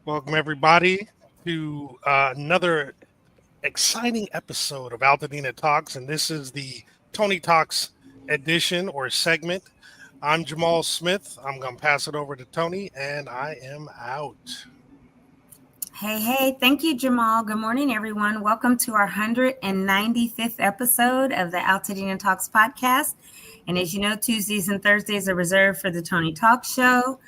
Welcome, everybody, to another exciting episode of Altadena Talks. And this is the Tony Talks edition or segment. I'm Jamal Smith. I'm going to pass it over to Tony, and I am out. Hey, thank you, Jamal. Good morning, everyone. Welcome to our 195th episode of the Altadena Talks podcast. And as you know, Tuesdays and Thursdays are reserved for the Tony Talks show.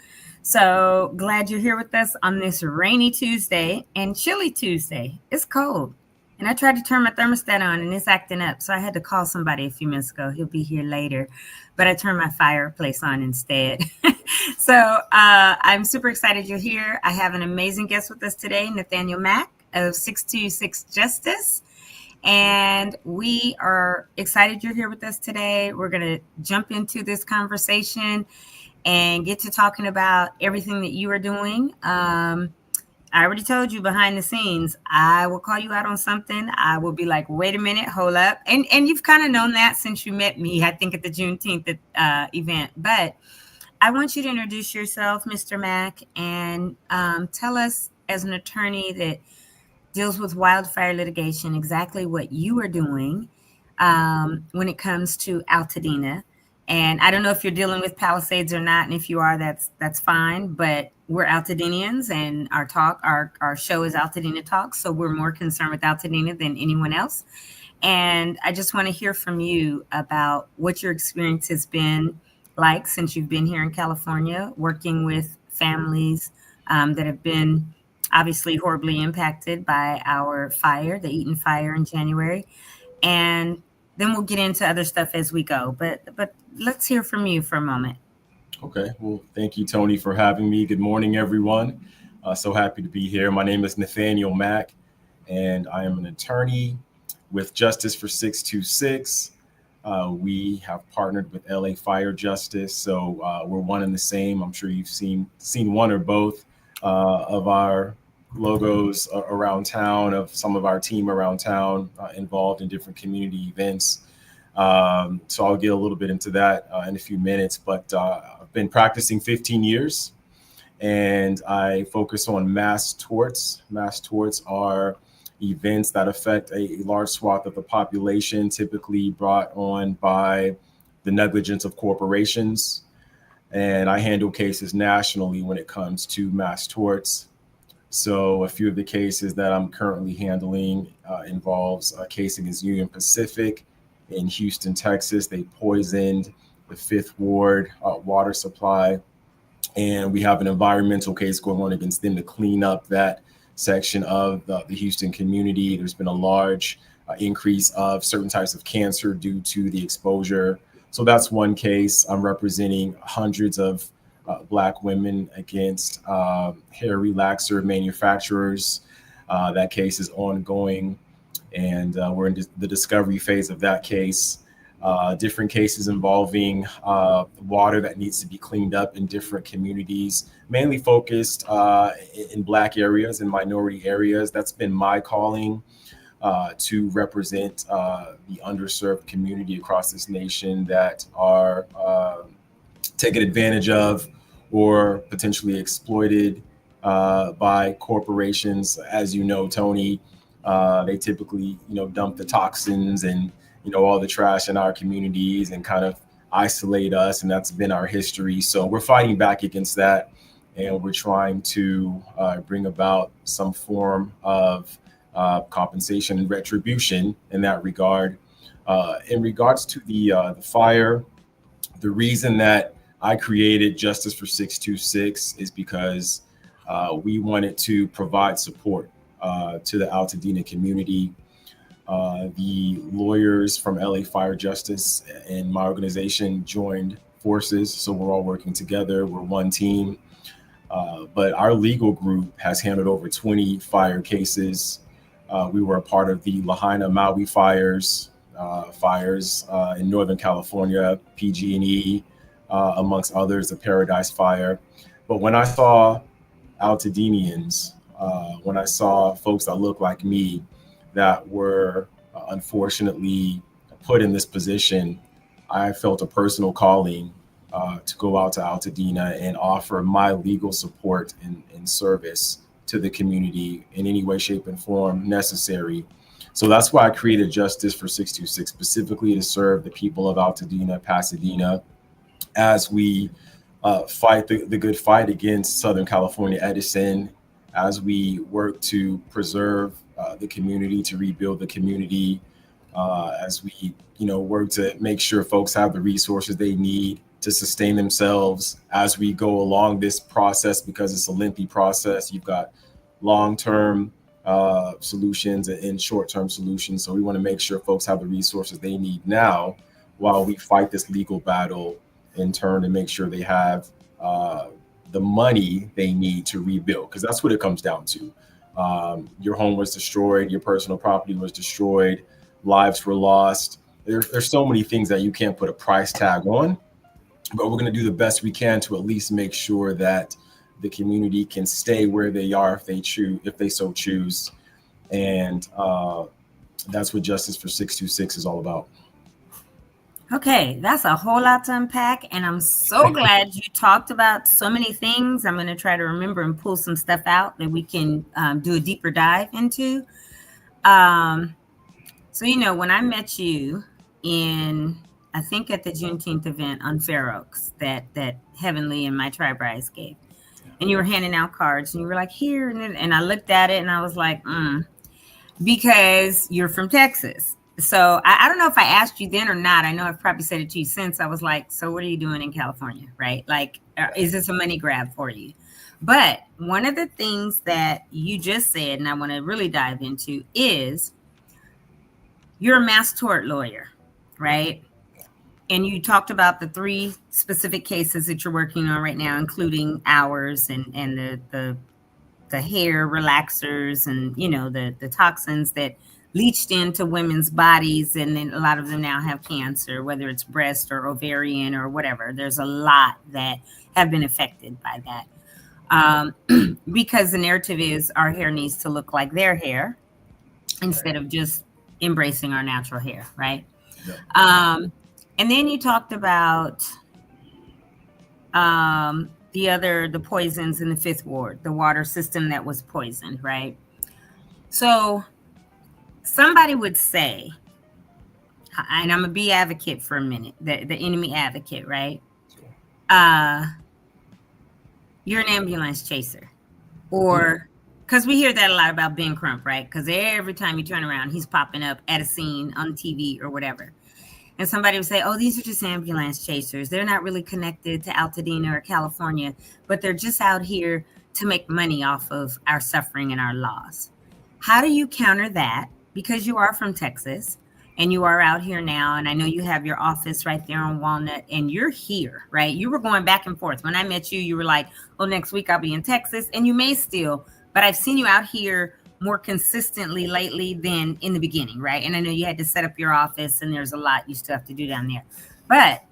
So glad you're here with us on this rainy Tuesday and chilly Tuesday. It's cold. And I tried to turn my thermostat on and it's acting up. So I had to call somebody a few minutes ago. He'll be here later. But I turned my fireplace on instead. So I'm super excited you're here. I have an amazing guest with us today, Nathaniel Mack of 626 Justice. And we are excited you're here with us today. We're going to jump into this conversation and get to talking about everything that you are doing. I already told you behind the scenes, I will call you out on something. I will be like, wait a minute, hold up. And you've kind of known that since you met me, I think at the Juneteenth event. But I want you to introduce yourself, Mr. Mack, and tell us as an attorney that deals with wildfire litigation, exactly what you are doing when it comes to Altadena. And I don't know if you're dealing with Palisades or not. And if you are, that's fine. But we're Altadenans, and our show is Altadena Talks. So we're more concerned with Altadena than anyone else. And I just want to hear from you about what your experience has been like since you've been here in California, working with families that have been obviously horribly impacted by our fire, the Eaton fire in January. And then we'll get into other stuff as we go. But let's hear from you for a moment. Okay. Well, thank you, Tony, for having me. Good morning, everyone. So happy to be here. My name is Nathaniel Mack, and I am an attorney with Justice for 626. We have partnered with LA Fire Justice, so we're one and the same. I'm sure you've seen one or both of our logos around town, of some of our team around town involved in different community events. So I'll get a little bit into that in a few minutes, but I've been practicing 15 years and I focus on mass torts. Mass torts are events that affect a large swath of the population, typically brought on by the negligence of corporations. And I handle cases nationally when it comes to mass torts. So a few of the cases that I'm currently handling involves a case against Union Pacific in Houston, Texas. They poisoned the Fifth Ward water supply. And we have an environmental case going on against them to clean up that section of the Houston community. There's been a large increase of certain types of cancer due to the exposure. So that's one case. I'm representing hundreds of Black women against hair relaxer manufacturers. That case is ongoing, and we're in the discovery phase of that case. Different cases involving water that needs to be cleaned up in different communities, mainly focused in Black areas and minority areas. That's been my calling, to represent the underserved community across this nation that are taken advantage of or potentially exploited by corporations. As you know, Tony, they typically, dump the toxins and, all the trash in our communities and kind of isolate us. And that's been our history. So we're fighting back against that. And we're trying to bring about some form of compensation and retribution in that regard. In regards to the fire, the reason that I created Justice for 626 is because we wanted to provide support to the Altadena community. The lawyers from LA Fire Justice and my organization joined forces, so we're all working together. We're one team. But our legal group has handled over 20 fire cases. We were a part of the Lahaina Maui fires in Northern California, PG&E, amongst others, the Paradise Fire. But when I saw Altadenians, when I saw folks that look like me that were unfortunately put in this position, I felt a personal calling to go out to Altadena and offer my legal support and service to the community in any way, shape, and form necessary. So that's why I created Justice for 626, specifically to serve the people of Altadena, Pasadena, as we fight the good fight against Southern California Edison, as we work to preserve the community, to rebuild the community, as we work to make sure folks have the resources they need to sustain themselves as we go along this process, because it's a lengthy process. You've got long-term solutions and short-term solutions. So we want to make sure folks have the resources they need now while we fight this legal battle in turn, to make sure they have the money they need to rebuild, because that's what it comes down to. Your home was destroyed, your personal property was destroyed, lives were lost. There's so many things that you can't put a price tag on, but we're going to do the best we can to at least make sure that the community can stay where they are if they so choose. And that's what Justice for 626 is all about. Okay, that's a whole lot to unpack, and I'm so glad you talked about so many things. I'm going to try to remember and pull some stuff out that we can do a deeper dive into. So, when I met you I think at the Juneteenth event on Fair Oaks that Heavenly and my Tribe Rise gave, and you were handing out cards, and you were like, here, and I looked at it, and I was like, because you're from Texas. So I don't know if I asked you then or not. I know I've probably said it to you since. I was like, so what are you doing in California, right? Like, is this a money grab for you? But one of the things that you just said, and I want to really dive into, is you're a mass tort lawyer, right? And you talked about the 3 specific cases that you're working on right now, including ours and the hair relaxers and, the toxins that leached into women's bodies, and then a lot of them now have cancer, whether it's breast or ovarian or whatever. There's a lot that have been affected by that, because the narrative is our hair needs to look like their hair instead of just embracing our natural hair, right? Yeah. And then you talked about the poisons in the 5th ward, the water system that was poisoned, right? So somebody would say, and I'm gonna be advocate for a minute, the enemy advocate, right? You're an ambulance chaser, or because we hear that a lot about Ben Crump, right? Because every time you turn around, he's popping up at a scene on TV or whatever. And somebody would say, oh, these are just ambulance chasers. They're not really connected to Altadena or California, but they're just out here to make money off of our suffering and our loss. How do you counter that? Because you are from Texas and you are out here now, and I know you have your office right there on Walnut, and you're here, right? You were going back and forth. When I met you, you were like, well, next week I'll be in Texas, and you may still, but I've seen you out here more consistently lately than in the beginning, right? And I know you had to set up your office, and there's a lot you still have to do down there. But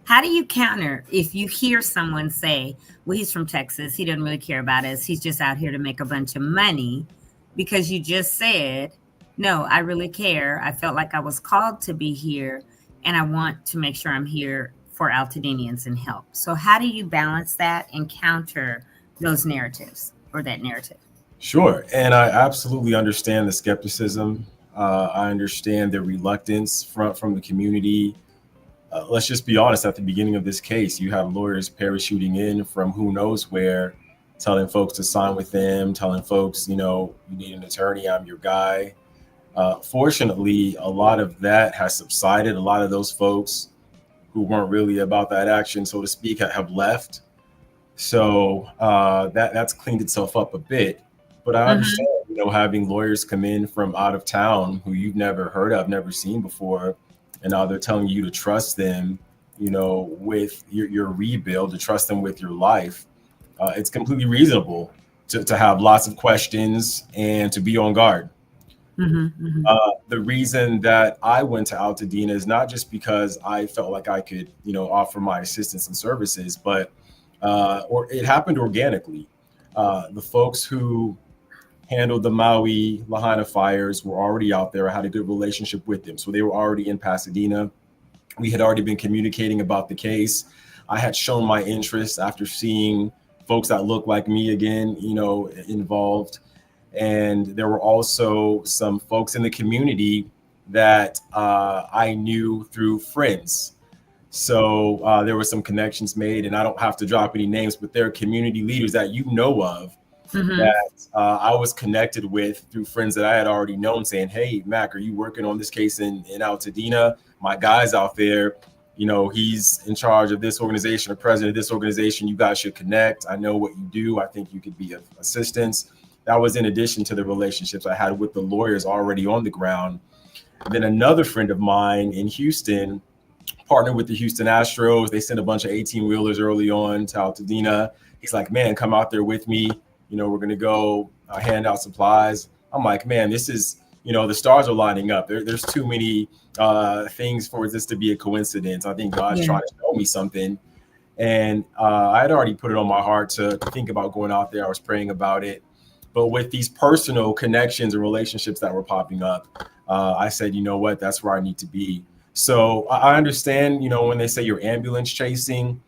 how do you counter if you hear someone say, well, he's from Texas, he doesn't really care about us, he's just out here to make a bunch of money, because you just said, no, I really care. I felt like I was called to be here, and I want to make sure I'm here for Altadenians and help. So how do you balance that and counter those narratives, or that narrative? Sure. And I absolutely understand the skepticism. I understand the reluctance from the community. Let's just be honest, at the beginning of this case, you have lawyers parachuting in from who knows where, telling folks to sign with them, telling folks, you need an attorney, I'm your guy. Fortunately, a lot of that has subsided. A lot of those folks who weren't really about that action, so to speak, have left. So that's cleaned itself up a bit. But I understand, having lawyers come in from out of town who you've never heard of, never seen before, and now they're telling you to trust them, with your rebuild, to trust them with your life. It's completely reasonable to have lots of questions and to be on guard. The reason that I went to Altadena is not just because I felt like I could, offer my assistance and services, but or it happened organically. The folks who handled the Maui Lahaina fires were already out there. I had a good relationship with them. So they were already in Pasadena. We had already been communicating about the case. I had shown my interest after seeing folks that look like me again, involved. And there were also some folks in the community that I knew through friends. So there were some connections made, and I don't have to drop any names, but there are community leaders that you know of that I was connected with through friends that I had already known, saying, "Hey, Mac, are you working on this case in Altadena? My guy's out there. He's in charge of this organization or president of this organization. You guys should connect. I know what you do. I think you could be of assistance." That was in addition to the relationships I had with the lawyers already on the ground. And then another friend of mine in Houston partnered with the Houston Astros. They sent a bunch of 18-wheelers early on to Altadena. He's like, "Man, come out there with me. We're going to go hand out supplies." I'm like, man, this is, the stars are lining up. There's too many things for this to be a coincidence. I think God's trying to show me something. And I had already put it on my heart to think about going out there. I was praying about it. But with these personal connections and relationships that were popping up, I said, you know what, that's where I need to be. So I understand, when they say you're ambulance chasing,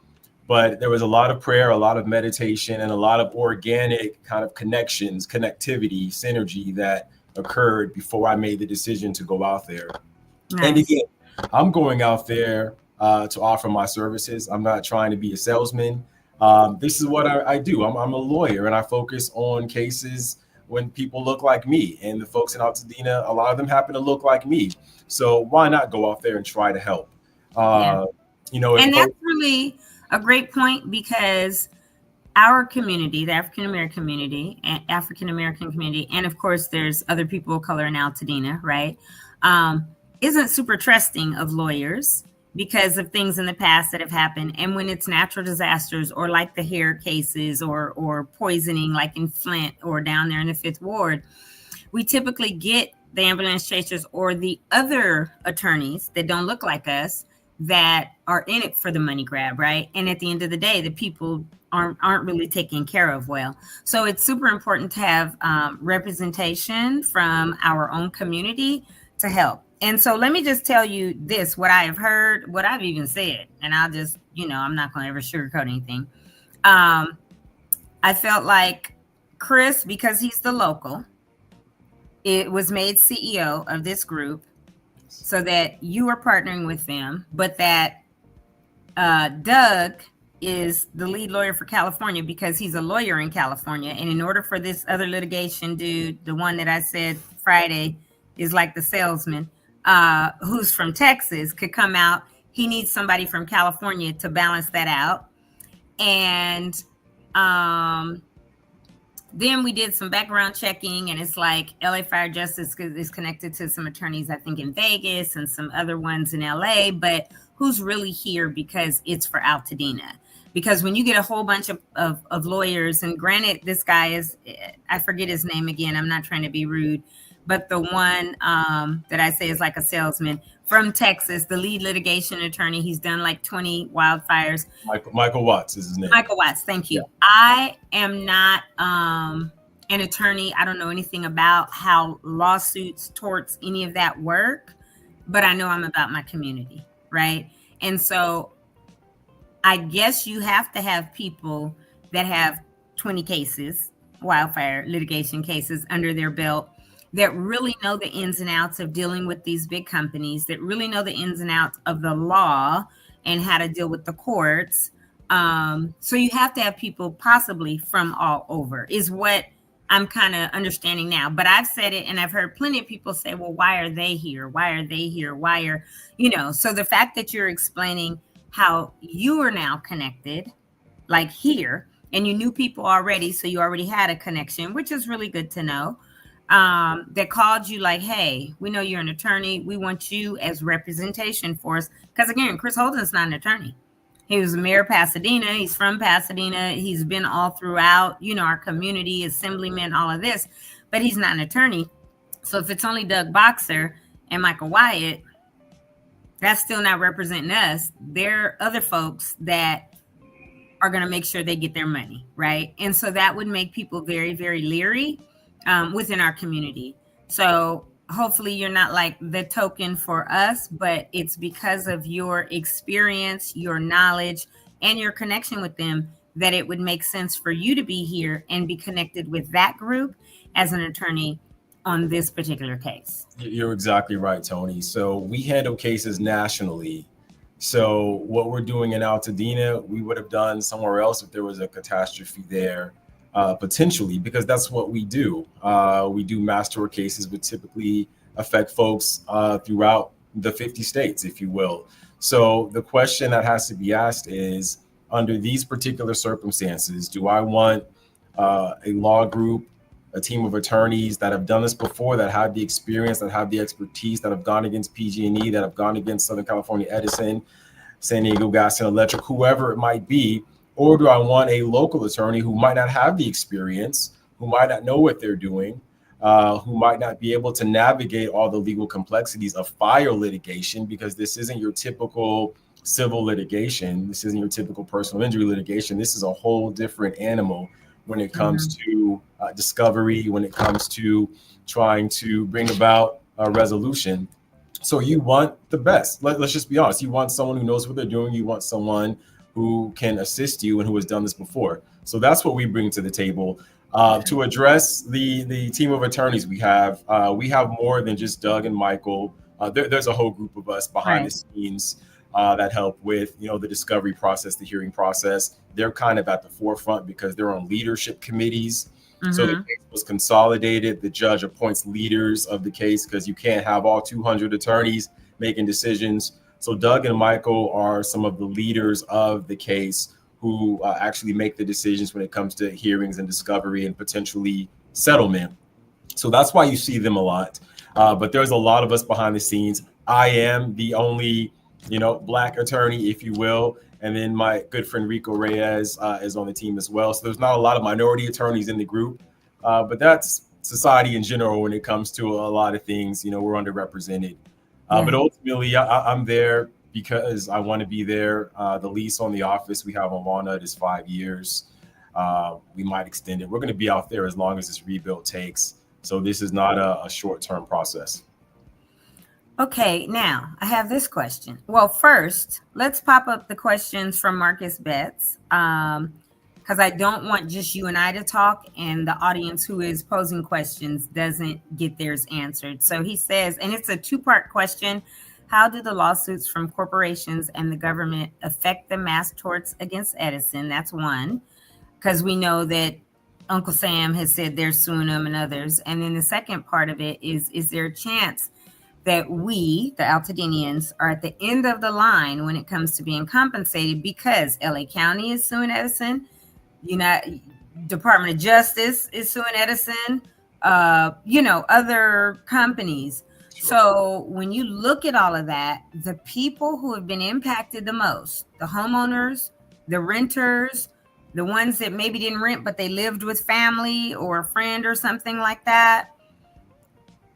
but there was a lot of prayer, a lot of meditation, and a lot of organic kind of connectivity, synergy that occurred before I made the decision to go out there. Nice. And again, I'm going out there to offer my services. I'm not trying to be a salesman. This is what I do. I'm a lawyer, and I focus on cases when people look like me. And the folks in Altadena, a lot of them happen to look like me. So why not go out there and try to help? And that's really a great point, because our community, the African-American community, and of course there's other people of color in Altadena, right, isn't super trusting of lawyers because of things in the past that have happened. And when it's natural disasters, or like the hair cases, or poisoning like in Flint or down there in the 5th Ward, we typically get the ambulance chasers or the other attorneys that don't look like us that are in it for the money grab, right? And at the end of the day, the people aren't really taken care of well. So it's super important to have representation from our own community to help. And so let me just tell you this, what I have heard, what I've even said, and I'll just, I'm not going to ever sugarcoat anything. I felt like Chris, because he's the local, it was made CEO of this group, so that you are partnering with them, but that Doug is the lead lawyer for California because he's a lawyer in California. And in order for this other litigation dude, the one that I said Friday is like the salesman, who's from Texas, could come out, he needs somebody from California to balance that out. And then we did some background checking, and it's like LA Fire Justice is connected to some attorneys, I think, in Vegas and some other ones in LA, but who's really here because it's for Altadena. Because when you get a whole bunch of lawyers, and granted, this guy is, I forget his name again, I'm not trying to be rude, but the one that I say is like a salesman from Texas, the lead litigation attorney, he's done like 20 wildfires. Michael Watts is his name. Michael Watts, thank you. Yeah. I am not an attorney. I don't know anything about how lawsuits, torts, any of that work, but I know I'm about my community, right? And so I guess you have to have people that have 20 cases, wildfire litigation cases under their belt, that really know the ins and outs of dealing with these big companies, that really know the ins and outs of the law and how to deal with the courts. So you have to have people possibly from all over, is what I'm kind of understanding now. But I've said it, and I've heard plenty of people say, well, why are they here? Why are they here? Why are, so the fact that you're explaining how you are now connected, like here, and you knew people already, so you already had a connection, which is really good to know. That called you like, hey, we know you're an attorney. We want you as representation for us. Because again, Chris Holden's not an attorney. He was a mayor of Pasadena. He's from Pasadena. He's been all throughout, our community, assemblyman, all of this, but he's not an attorney. So if it's only Doug Boxer and Michael Wyatt, that's still not representing us. There are other folks that are going to make sure they get their money, right? And so that would make people very, very leery within our community. So hopefully you're not like the token for us, but it's because of your experience, your knowledge, and your connection with them that it would make sense for you to be here and be connected with that group as an attorney on this particular case? You're exactly right, Tony. So we handle cases nationally. So what we're doing in Altadena, we would have done somewhere else if there was a catastrophe there, potentially, because that's what we do. We do mass tort cases, which typically affect folks throughout the 50 states, if you will. So the question that has to be asked is, under these particular circumstances, do I want a law group, a team of attorneys that have done this before, that have the experience, that have the expertise, that have gone against PG&E, that have gone against Southern California Edison, San Diego Gas and Electric, whoever it might be? Or do I want a local attorney who might not have the experience, who might not know what they're doing, who might not be able to navigate all the legal complexities of fire litigation, because this isn't your typical civil litigation. This isn't your typical personal injury litigation. This is a whole different animal when it comes to discovery, when it comes to trying to bring about a resolution. So you want the best. Let's just be honest. You want someone who knows what they're doing. You want someone who can assist you and who has done this before. So that's what we bring to the table. To address the team of attorneys we have more than just Doug and Michael. There's a whole group of us behind the scenes that help with, the discovery process, the hearing process. They're kind of at the forefront because they're on leadership committees. So the case was consolidated. The judge appoints leaders of the case because you can't have all 200 attorneys making decisions. So Doug and Michael are some of the leaders of the case who actually make the decisions when it comes to hearings and discovery and potentially settlement. So that's why you see them a lot. But there's a lot of us behind the scenes. I am the only, Black attorney, if you will. And then my good friend Rico Reyes is on the team as well. So there's not a lot of minority attorneys in the group, but that's society in general when it comes to a lot of things. We're underrepresented. But ultimately, I'm there because I want to be there. The lease on the office we have on Walnut is 5 years. We might extend it. We're going to be out there as long as this rebuild takes. So this is not a short-term process. Okay, now I have this question. Well, first, let's pop up the questions from Marcus Betts, because I don't want just you and I to talk and the audience who is posing questions doesn't get theirs answered. So he says, and it's a two-part question: how do the lawsuits from corporations and the government affect the mass torts against Edison? That's one, because we know that Uncle Sam has said they're suing them and others. And then the second part of it is there a chance that we, the Altadenans, are at the end of the line when it comes to being compensated because LA County is suing Edison, Department of Justice is suing Edison, other companies. Sure. So when you look at all of that, the people who have been impacted the most, the homeowners, the renters, the ones that maybe didn't rent, but they lived with family or a friend or something like that,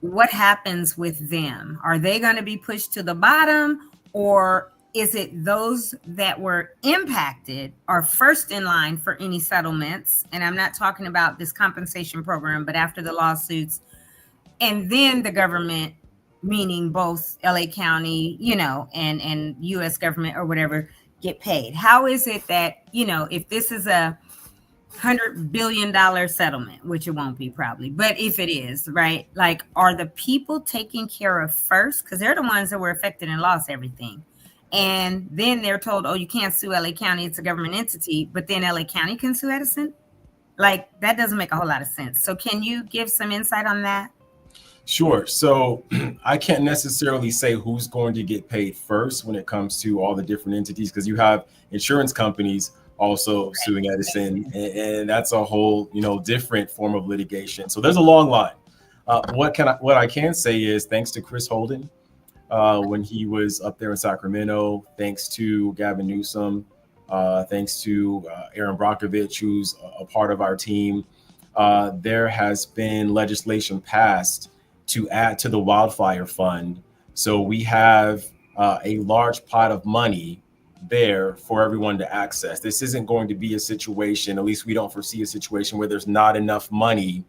what happens with them? Are they going to be pushed to the bottom, or is it those that were impacted are first in line for any settlements? And I'm not talking about this compensation program, but after the lawsuits, and then the government, meaning both LA County, and US government or whatever, get paid. How is it that, if this is a $100 billion settlement, which it won't be probably, but if it is, right, like, are the people taken care of first? Because they're the ones that were affected and lost everything. And then they're told, oh, you can't sue LA County, it's a government entity, but then LA County can sue Edison? Like, that doesn't make a whole lot of sense. So can you give some insight on that? Sure. So I can't necessarily say who's going to get paid first when it comes to all the different entities, because you have insurance companies also suing Edison, and that's a whole, different form of litigation. So there's a long line. What I can say is, thanks to Chris Holden, when he was up there in Sacramento, thanks to Gavin Newsom, thanks to Aaron Brockovich, who's a part of our team, there has been legislation passed to add to the Wildfire Fund. So we have a large pot of money there for everyone to access. This isn't going to be a situation, at least we don't foresee a situation, where there's not enough money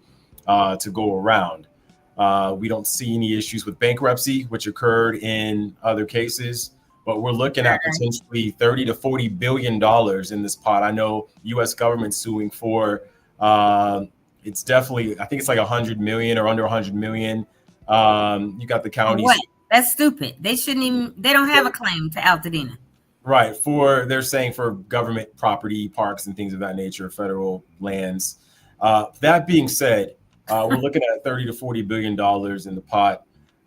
to go around. We don't see any issues with bankruptcy, which occurred in other cases, but we're looking at potentially 30 to 40 billion dollars in this pot. I know U.S. government suing for it's definitely, I think it's like 100 million or under 100 million. You got the counties. What? That's stupid. They shouldn't even. They don't have a claim to Altadena. Right. They're saying for government property, parks, and things of that nature, federal lands. That being said, we're looking at 30 to 40 billion dollars in the pot,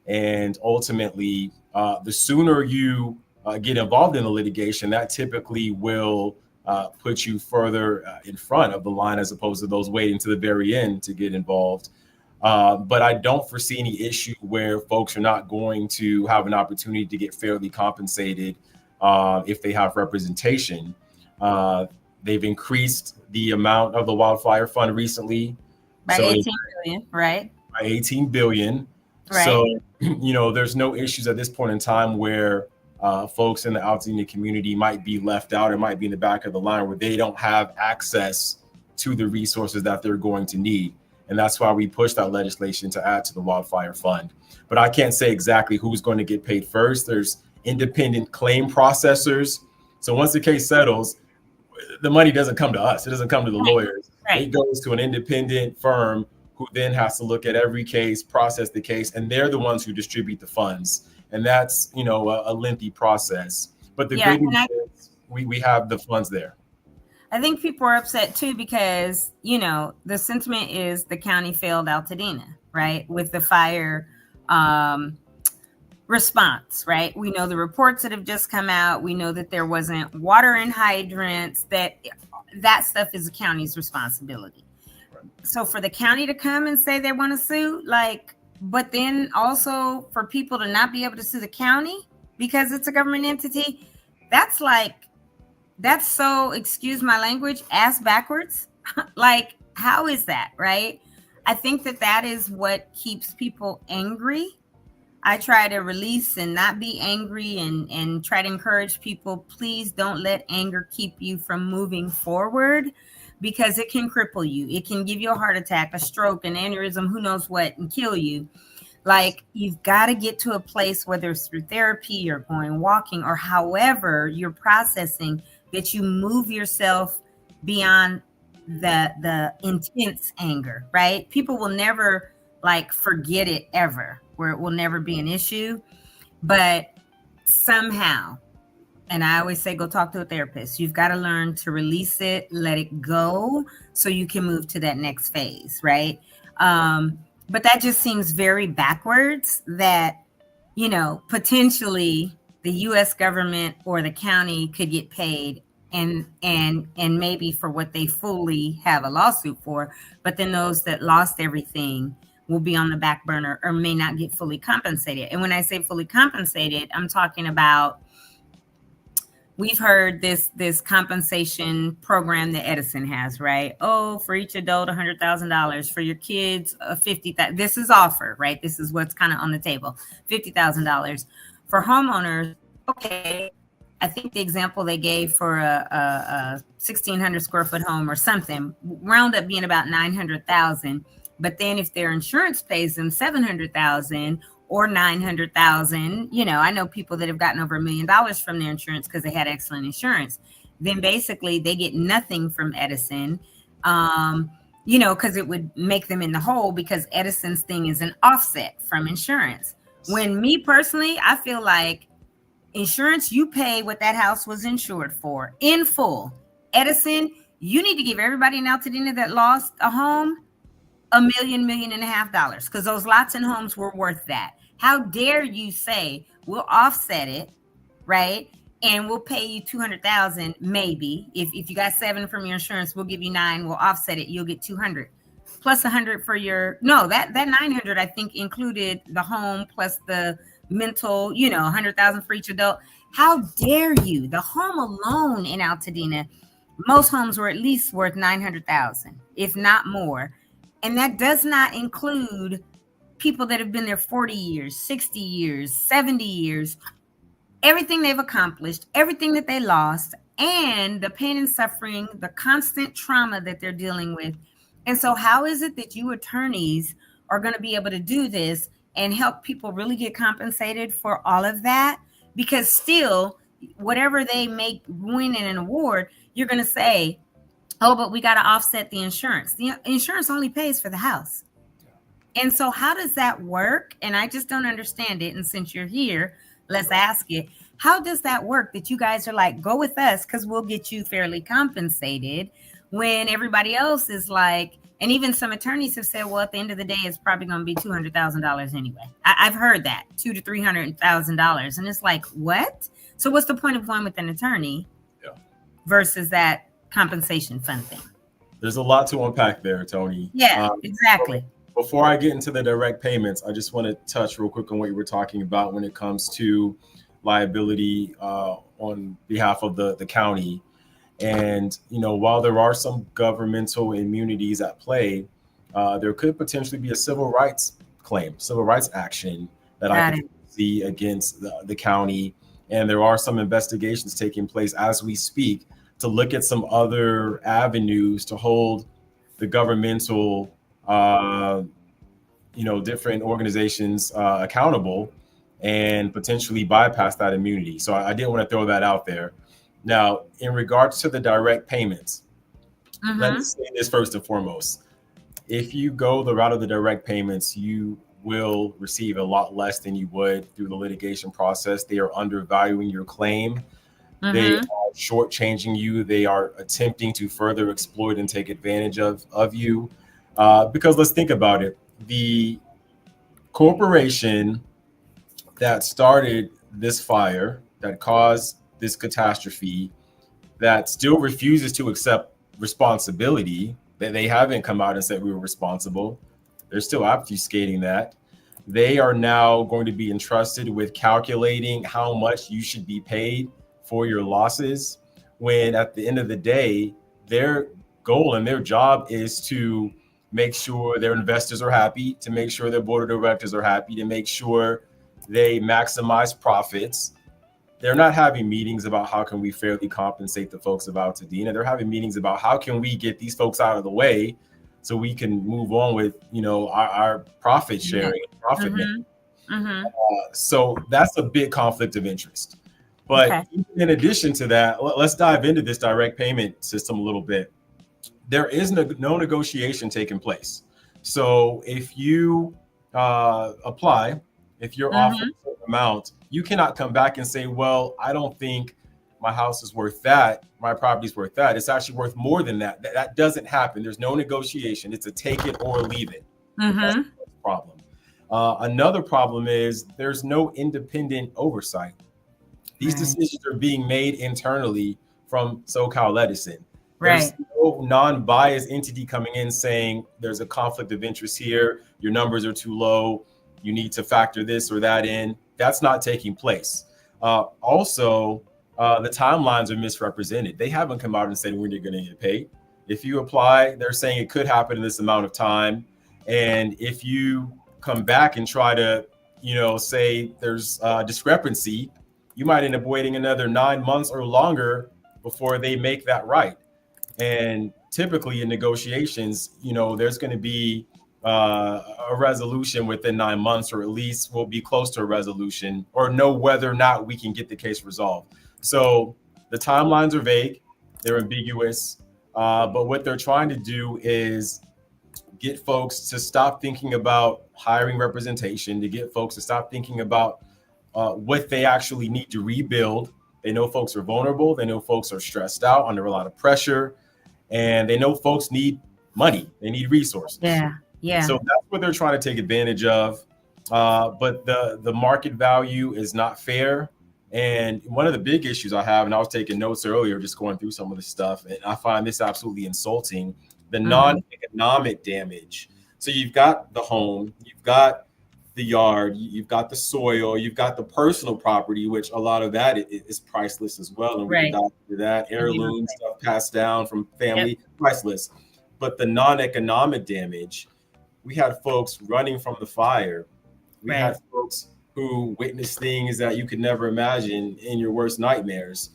and ultimately, the sooner you get involved in the litigation, that typically will put you further in front of the line as opposed to those waiting to the very end to get involved. But I don't foresee any issue where folks are not going to have an opportunity to get fairly compensated if they have representation. They've increased the amount of the Wildfire Fund recently. By 18 billion, right? By 18 billion. Right. So, there's no issues at this point in time where folks in the Altadena community might be left out or might be in the back of the line where they don't have access to the resources that they're going to need. And that's why we pushed that legislation to add to the Wildfire Fund. But I can't say exactly who's going to get paid first. There's independent claim processors. So once the case settles, the money doesn't come to us. It doesn't come to the lawyers. Right. It goes to an independent firm who then has to look at every case, process the case, and they're the ones who distribute the funds. And that's, a lengthy process. But the good news is we have the funds there. I think people are upset too because, the sentiment is the county failed Altadena, right? With the fire response, right? We know the reports that have just come out. We know that there wasn't water in hydrants, that stuff is the county's responsibility. Right. So for the county to come and say they want to sue, but then also for people to not be able to sue the county because it's a government entity, that's so, excuse my language, ass backwards. How is that, right? I think that is what keeps people angry. I try to release and not be angry and try to encourage people, please don't let anger keep you from moving forward because it can cripple you. It can give you a heart attack, a stroke, an aneurysm, who knows what, and kill you. You've got to get to a place, whether it's through therapy or going walking or however you're processing, that you move yourself beyond the intense anger, right? People will never forget it ever, where it will never be an issue. But somehow, and I always say, go talk to a therapist. You've got to learn to release it, let it go so you can move to that next phase, right? But that just seems very backwards that, potentially the U.S. government or the county could get paid and maybe for what they fully have a lawsuit for, but then those that lost everything will be on the back burner or may not get fully compensated. And when I say fully compensated, I'm talking about, we've heard this compensation program that Edison has, right? Oh, for each adult, $100,000. For your kids, $50,000. This is offer, right? This is what's kind of on the table, $50,000. For homeowners, okay, I think the example they gave for a 1,600 square foot home or something wound up being about $900,000. But then if their insurance pays them $700,000 or $900,000, I know people that have gotten over $1 million from their insurance because they had excellent insurance. Then basically they get nothing from Edison, because it would make them in the hole because Edison's thing is an offset from insurance. When me personally, I feel like insurance, you pay what that house was insured for in full. Edison, you need to give everybody in Altadena that lost a home $1.5 million because those lots and homes were worth that. How dare you say we'll offset it, right? And we'll pay you $200,000 maybe. If you got $7 from your insurance, we'll give you $9. We'll offset it. You'll get $200 plus $100 for your that $900 I think included the home plus the mental, $100,000 for each adult. How dare you? The home alone in Altadena, most homes were at least worth $900,000, if not more. And that does not include people that have been there 40 years, 60 years, 70 years, everything they've accomplished, everything that they lost, and the pain and suffering, the constant trauma that they're dealing with. And so how is it that you attorneys are going to be able to do this and help people really get compensated for all of that? because still, whatever they make win in an award, you're going to say, oh, but we got to offset the insurance. The insurance only pays for the house. And so how does that work? And I just don't understand it. And since you're here, let's ask it. How does that work that you guys are like, go with us because we'll get you fairly compensated, when everybody else is like, and even some attorneys have said, well, at the end of the day, it's probably going to be $200,000 anyway. I've heard that, $200,000 to $300,000. And it's like, what? So what's the point of going with an attorney versus that compensation fund thing? There's a lot to unpack there, Tony. Yeah, exactly. Before I get into the direct payments, I just want to touch real quick on what you were talking about when it comes to liability on behalf of the county. And, while there are some governmental immunities at play, there could potentially be a civil rights claim, civil rights action that I can see against the county. And there are some investigations taking place as we speak to look at some other avenues to hold the governmental different organizations accountable and potentially bypass that immunity. So I did want to throw that out there. Now, in regards to the direct payments, let me say this first and foremost. If you go the route of the direct payments, you will receive a lot less than you would through the litigation process. They are undervaluing your claim. They are shortchanging you. They are attempting to further exploit and take advantage of you. Because let's think about it. The corporation that started this fire, that caused this catastrophe, that still refuses to accept responsibility, that they haven't come out and said we were responsible. They're still obfuscating that. They are now going to be entrusted with calculating how much you should be paid for your losses, when at the end of the day, their goal and their job is to make sure their investors are happy, to make sure their board of directors are happy, to make sure they maximize profits. They're not having meetings about how can we fairly compensate the folks of Altadena. They're having meetings about how can we get these folks out of the way so we can move on with, our profit sharing, profit making. So that's a big conflict of interest. But in addition to that, let's dive into this direct payment system a little bit. There is no negotiation taking place. So if you apply, if you're offered a certain amount, you cannot come back and say, well, I don't think my house is worth that. My property's worth that. It's actually worth more than that. That doesn't happen. There's no negotiation. It's a take it or leave it. That's the problem. Another problem is there's no independent oversight. These decisions are being made internally from SoCal Edison. There's no non-biased entity coming in saying there's a conflict of interest here. Your numbers are too low. You need to factor this or that in. That's not taking place. Also, the timelines are misrepresented. They haven't come out and said when you're going to get paid. If you apply, they're saying it could happen in this amount of time. And if you come back and try to, say there's a discrepancy, you might end up waiting another 9 months or longer before they make that right. And typically in negotiations, there's going to be a resolution within 9 months, or at least we'll be close to a resolution or know whether or not we can get the case resolved. So the timelines are vague, they're ambiguous, but what they're trying to do is get folks to stop thinking about hiring representation, to get folks to stop thinking about what they actually need to rebuild. They know folks are vulnerable. They know folks are stressed out under a lot of pressure, and they know folks need money. They need resources. Yeah. So that's what they're trying to take advantage of. But the market value is not fair. And one of the big issues I have, and I was taking notes earlier, just going through some of the stuff, and I find this absolutely insulting, the non-economic damage. So you've got the home, you've got the yard, you've got the soil, you've got the personal property, which a lot of that is priceless as well. And we can dive into that. Heirloom stuff passed down from family, priceless. But the non-economic damage, we had folks running from the fire. We had folks who witnessed things that you could never imagine in your worst nightmares.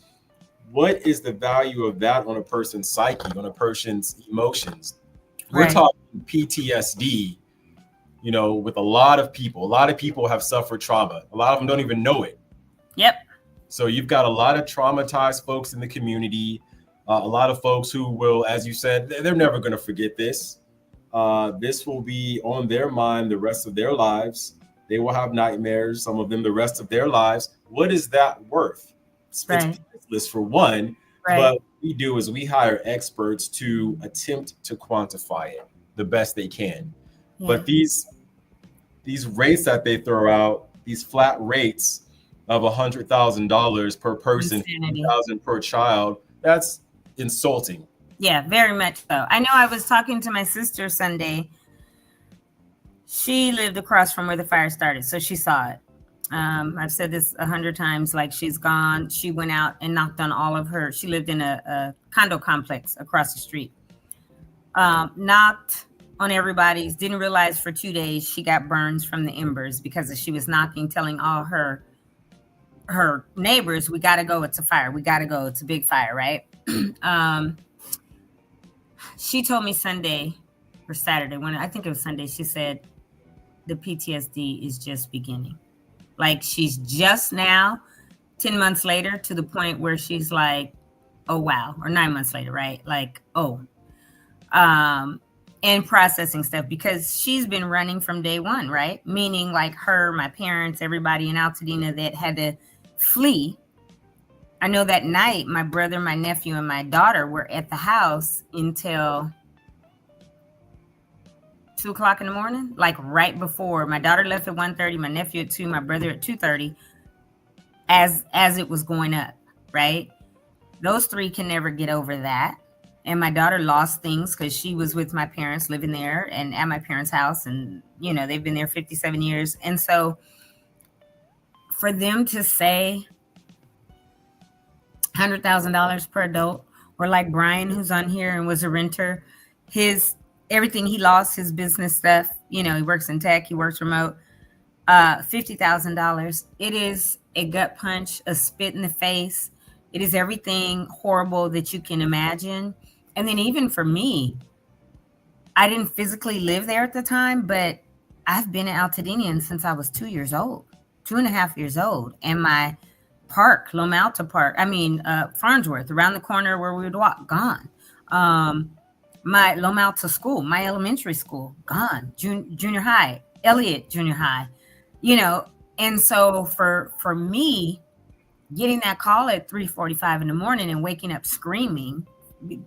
What is the value of that on a person's psyche, on a person's emotions? We're talking PTSD, with a lot of people. A lot of people have suffered trauma. A lot of them don't even know it. So you've got a lot of traumatized folks in the community, a lot of folks who will, as you said, they're never going to forget this. This will be on their mind the rest of their lives. They will have nightmares, some of them the rest of their lives. What is that worth? It's priceless for one, but what we do is we hire experts to attempt to quantify it the best they can. Yeah. But these rates that they throw out, these flat rates of $100,000 per person, $50,000 per child, that's insulting. Yeah, very much so. I know I was talking to my sister Sunday. She lived across from where the fire started, so she saw it. I've said this 100 times, like she went out and knocked on all of her. She lived in a condo complex across the street. Knocked on everybody's, didn't realize for 2 days she got burns from the embers because she was knocking, telling all her neighbors, we got to go, it's a fire. We got to go, it's a big fire, right? She told me Sunday or Saturday, I think it was Sunday, she said the PTSD is just beginning. Like she's just now 10 months later to the point where she's like, oh, wow. Or 9 months later, right? Like, oh, and processing stuff because she's been running from day one, right? Meaning like her, my parents, everybody in Altadena that had to flee. I know that night, my brother, my nephew, and my daughter were at the house until 2 o'clock in the morning, like right before. My daughter left at 1:30, my nephew at 2, my brother at 2:30, as it was going up, right? Those three can never get over that. And my daughter lost things because she was with my parents living there and at my parents' house. And, you know, they've been there 57 years. And so for them to say $100,000 per adult, or like Brian, who's on here and was a renter, everything he lost, his business stuff, you know, he works in tech, he works remote, $50,000. It is a gut punch, a spit in the face. It is everything horrible that you can imagine. And then even for me, I didn't physically live there at the time, but I've been an Altadenian since I was 2 years old, 2.5 years old. And my park, Loma Alta Park, Farnsworth, around the corner where we would walk, gone. My Loma Alta school, my elementary school, gone. Junior high, Elliott Junior High, you know. And so for me, getting that call at 3:45 in the morning and waking up screaming,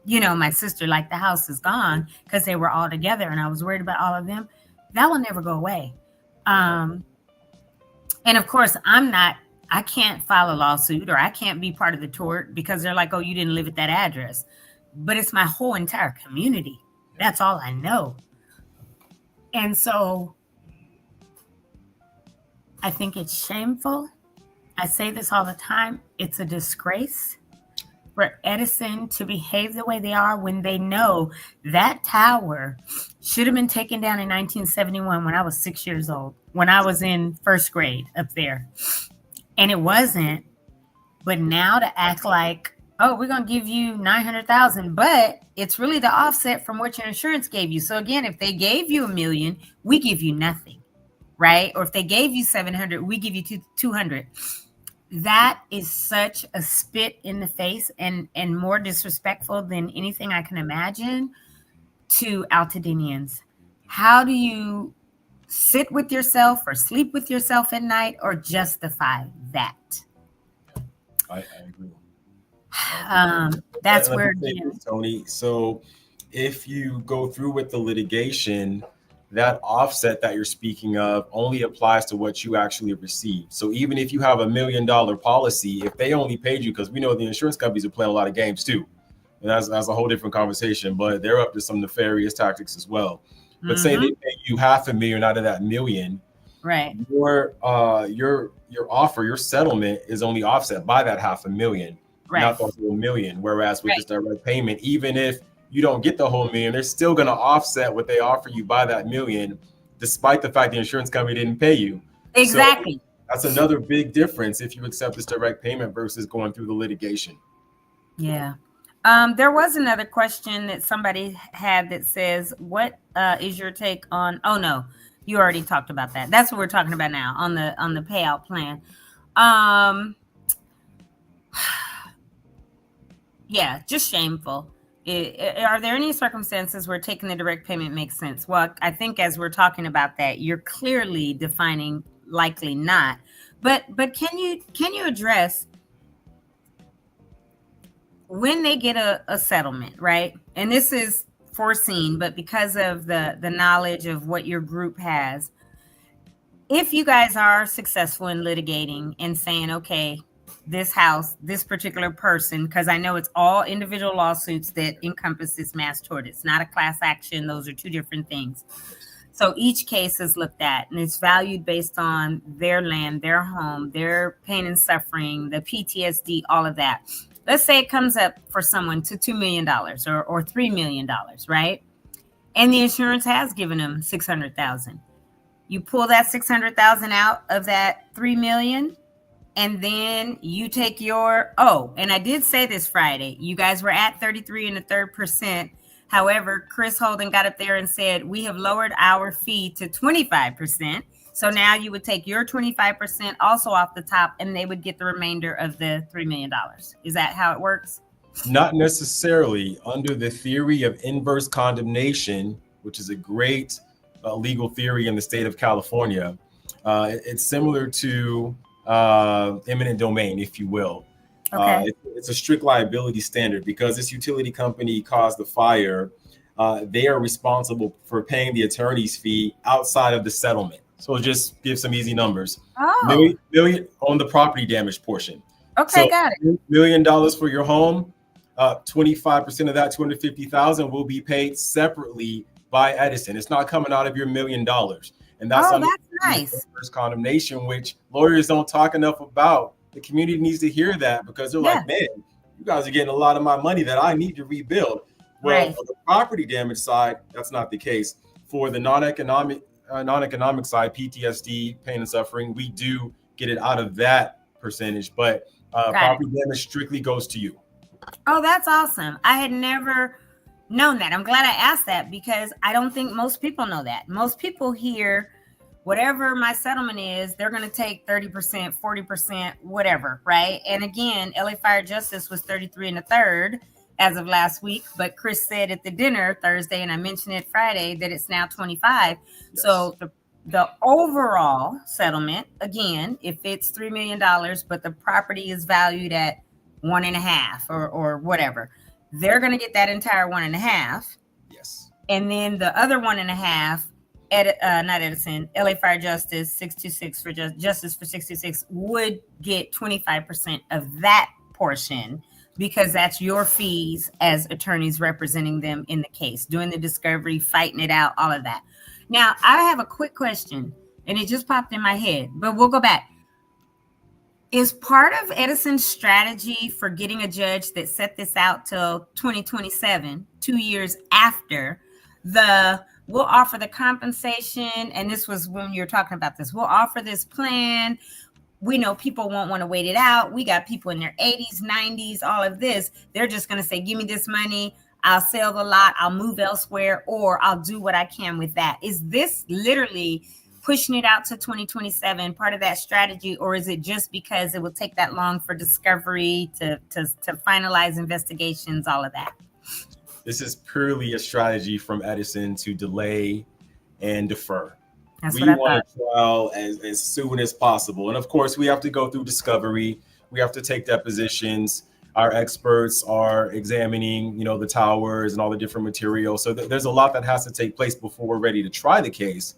you know, my sister, like the house is gone because they were all together and I was worried about all of them. That will never go away. And of course, I can't file a lawsuit or I can't be part of the tort because they're like, oh, you didn't live at that address. But it's my whole entire community. That's all I know. And so I think it's shameful. I say this all the time. It's a disgrace for Edison to behave the way they are when they know that tower should have been taken down in 1971 when I was 6 years old, when I was in first grade up there. And it wasn't. But now to act like, oh, we're going to give you $900,000, but it's really the offset from what your insurance gave you. So again, if they gave you $1 million, we give you nothing, right? Or if they gave you $700, we give you $200. That is such a spit in the face and more disrespectful than anything I can imagine to Altadenians. How do you sit with yourself or sleep with yourself at night or justify that? I agree. That's where it is. Tony. So if you go through with the litigation, that offset that you're speaking of only applies to what you actually received. So even if you have $1 million policy, if they only paid you, because we know the insurance companies are playing a lot of games too, and that's a whole different conversation, but they're up to some nefarious tactics as well. But say they pay you $500,000 out of that $1 million, right? Your offer, your settlement is only offset by that $500,000, right, not the whole $1 million. Whereas with this direct payment, even if you don't get the whole $1 million, they're still going to offset what they offer you by that $1 million, despite the fact the insurance company didn't pay you. Exactly. So that's another big difference if you accept this direct payment versus going through the litigation. Yeah. There was another question that somebody had that says, what is your take on, oh no, you already talked about that. That's what we're talking about now on the payout plan. Yeah, just shameful. Are there any circumstances where taking the direct payment makes sense? Well, I think as we're talking about that, you're clearly defining likely not. But can you address when they get a settlement, right? And this is foreseen, but because of the knowledge of what your group has, if you guys are successful in litigating and saying, okay, this house, this particular person, because I know it's all individual lawsuits that encompass this mass tort. It's not a class action. Those are two different things. So each case is looked at and it's valued based on their land, their home, their pain and suffering, the PTSD, all of that. Let's say it comes up for someone to $2 million or $3 million, right? And the insurance has given them $600,000. You pull that $600,000 out of that $3 million, and then you take your, and I did say this Friday, you guys were at 33 1/3%. However, Chris Holden got up there and said, we have lowered our fee to 25%. So now you would take your 25% also off the top, and they would get the remainder of the $3 million. Is that how it works? Not necessarily. Under the theory of inverse condemnation, which is a great legal theory in the state of California, it's similar to eminent domain, if you will. Okay. It's a strict liability standard because this utility company caused the fire. They are responsible for paying the attorney's fee outside of the settlement. So just give some easy numbers. Million on the property damage portion. Okay, so got it. $1 million for your home. 25% of that, $250,000, will be paid separately by Edison. It's not coming out of your $1 million. And that's nice. First condemnation, which lawyers don't talk enough about. The community needs to hear that because they're like, man, you guys are getting a lot of my money that I need to rebuild. Well, for the property damage side, that's not the case. For the non-economic side, PTSD, pain and suffering, we do get it out of that percentage, but property damage strictly goes to you. Oh, that's awesome. I had never known that. I'm glad I asked that because I don't think most people know that. Most people hear whatever my settlement is, they're going to take 30%, 40%, whatever, right? And again, LA Fire Justice was 33 1/3 as of last week, but Chris said at the dinner Thursday, and I mentioned it Friday, that it's now 25. Yes. So the overall settlement, again, if it's $3 million, but the property is valued at 1.5 or whatever, they're going to get that entire 1.5. Yes. And then the other 1.5, not Edison, LA Fire Justice 626 for Justice for 626 would get 25% of that portion because that's your fees as attorneys representing them in the case, doing the discovery, fighting it out, all of that. Now, I have a quick question, and it just popped in my head, but we'll go back. Is part of Edison's strategy for getting a judge that set this out till 2027, 2 years after, we'll offer the compensation, and this was when you were talking about this, we'll offer this plan. We know people won't want to wait it out. We got people in their 80s, 90s, all of this. They're just going to say, give me this money. I'll sell the lot. I'll move elsewhere, or I'll do what I can with that. Is this literally pushing it out to 2027 part of that strategy, or is it just because it will take that long for discovery to finalize investigations, all of that? This is purely a strategy from Edison to delay and defer. That's we want a trial as soon as possible. And of course, we have to go through discovery. We have to take depositions. Our experts are examining, the towers and all the different materials. So there's a lot that has to take place before we're ready to try the case.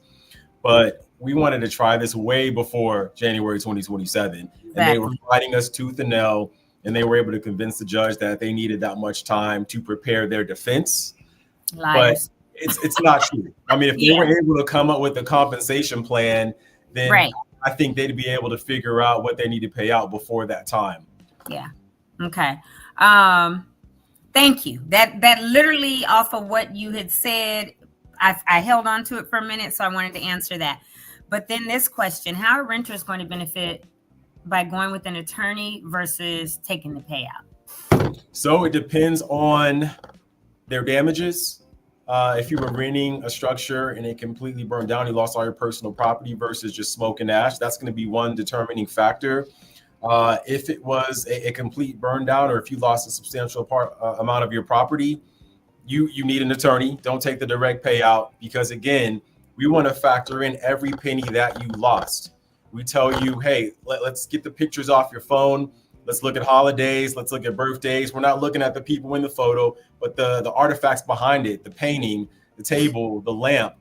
But we wanted to try this way before January 2027. Exactly. And they were fighting us tooth and nail. And they were able to convince the judge that they needed that much time to prepare their defense. Liars. But it's not true. I mean, if they were able to come up with a compensation plan, then I think they'd be able to figure out what they need to pay out before that time. Yeah. Okay. Thank you. That literally off of what you had said, I held on to it for a minute, so I wanted to answer that. But then this question, how are renters going to benefit by going with an attorney versus taking the payout? So it depends on their damages. If you were renting a structure and it completely burned down, you lost all your personal property versus just smoke and ash, that's going to be one determining factor. If it was a complete burn down, or if you lost a substantial amount of your property, you need an attorney. Don't take the direct payout, because again, we want to factor in every penny that you lost. We tell you, hey, let's get the pictures off your phone. Let's look at holidays. Let's look at birthdays. We're not looking at the people in the photo, but the artifacts behind it, the painting, the table, the lamp.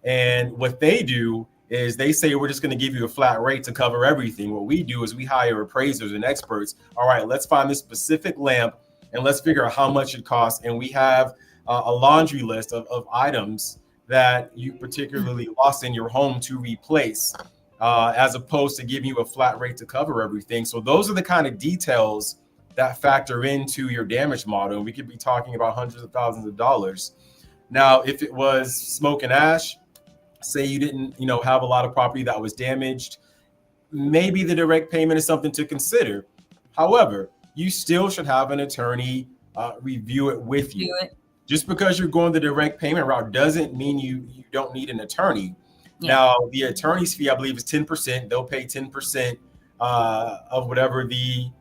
And what they do is they say, we're just going to give you a flat rate to cover everything. What we do is we hire appraisers and experts. All right, let's find this specific lamp and let's figure out how much it costs. And we have a laundry list of items that you particularly lost in your home to replace, as opposed to giving you a flat rate to cover everything. So those are the kind of details that factor into your damage model. And we could be talking about hundreds of thousands of dollars. Now, if it was smoke and ash, say you didn't, have a lot of property that was damaged, maybe the direct payment is something to consider. However, you still should have an attorney review it with you. Just because you're going the direct payment route doesn't mean you don't need an attorney. Yeah. Now, the attorney's fee, I believe, is 10%. They'll pay 10% of whatever the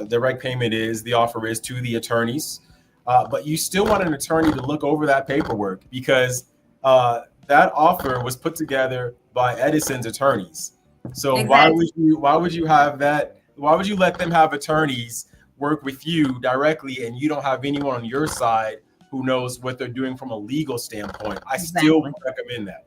direct payment is, the offer is, to the attorneys. But you still want an attorney to look over that paperwork, because that offer was put together by Edison's attorneys. So exactly. Why would you have that? Why would you let them have attorneys work with you directly and you don't have anyone on your side who knows what they're doing from a legal standpoint? I still recommend that.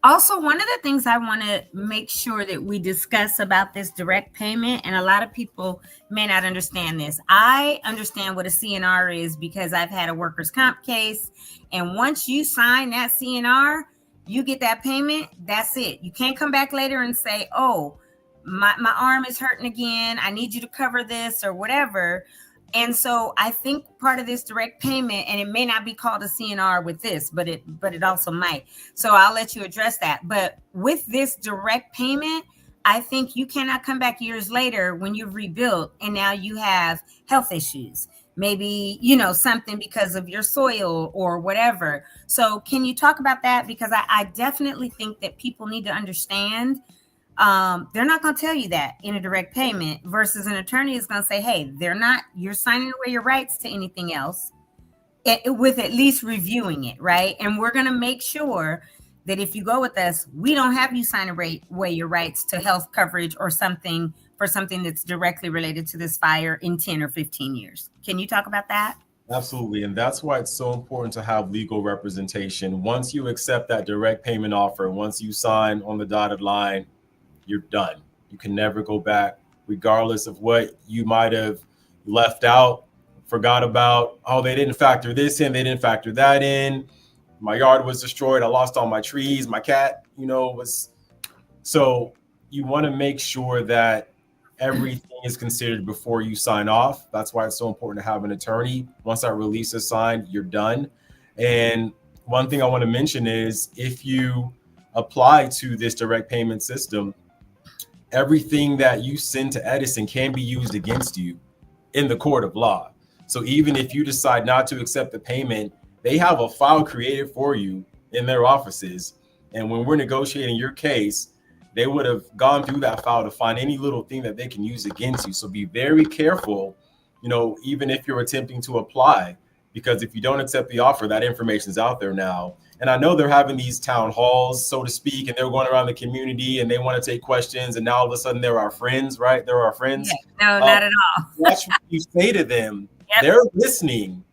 Also, one of the things I want to make sure that we discuss about this direct payment, and a lot of people may not understand this. I understand what a CNR is because I've had a workers' comp case. And once you sign that CNR, you get that payment. That's it. You can't come back later and say, oh, my arm is hurting again. I need you to cover this or whatever. And so I think part of this direct payment, and it may not be called a CNR with this, but it also might. So I'll let you address that. But with this direct payment, I think you cannot come back years later when you've rebuilt and now you have health issues, maybe, something because of your soil or whatever. So can you talk about that? Because I definitely think that people need to understand. They're not going to tell you that in a direct payment, versus an attorney is going to say, hey, you're signing away your rights to anything else, with at least reviewing it, right? And we're going to make sure that if you go with us, we don't have you sign away your rights to health coverage or something for something that's directly related to this fire in 10 or 15 years. Can you talk about that? Absolutely. And that's why it's so important to have legal representation. Once you accept that direct payment offer, once you sign on the dotted line, you're done. You can never go back, regardless of what you might have left out, forgot about. Oh, they didn't factor this in. They didn't factor that in. My yard was destroyed. I lost all my trees. My cat, was. So you want to make sure that everything is considered before you sign off. That's why it's so important to have an attorney. Once that release is signed, you're done. And one thing I want to mention is, if you apply to this direct payment system, everything that you send to Edison can be used against you in the court of law. So even if you decide not to accept the payment, they have a file created for you in their offices. And when we're negotiating your case, they would have gone through that file to find any little thing that they can use against you. So be very careful, even if you're attempting to apply, because if you don't accept the offer, that information is out there now. And I know they're having these town halls, so to speak, and they're going around the community and they want to take questions. And now all of a sudden they're our friends, right? They're our friends. Yeah, no, not at all. Watch what you say to them. Yep. They're listening.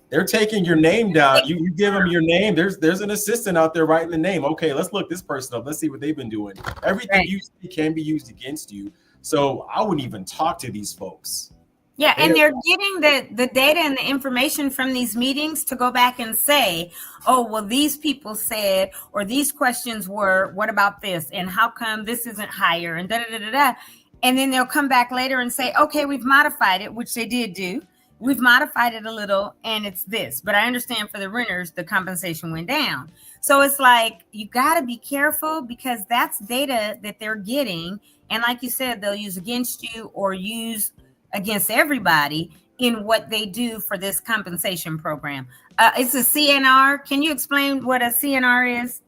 They're taking your name down. You give them your name. There's an assistant out there writing the name. Okay, let's look this person up. Let's see what they've been doing. Everything you say can be used against you. So I wouldn't even talk to these folks. Yeah, and they're getting the data and the information from these meetings to go back and say, oh, well, these people said, or these questions were, what about this? And how come this isn't higher? And da-da-da-da-da. And then they'll come back later and say, okay, we've modified it, which they did do. We've modified it a little and it's this. But I understand for the renters, the compensation went down. So it's like, you got to be careful, because that's data that they're getting. And like you said, they'll use against you or use against everybody in what they do for this compensation program. It's a CNR. Can you explain what a CNR is?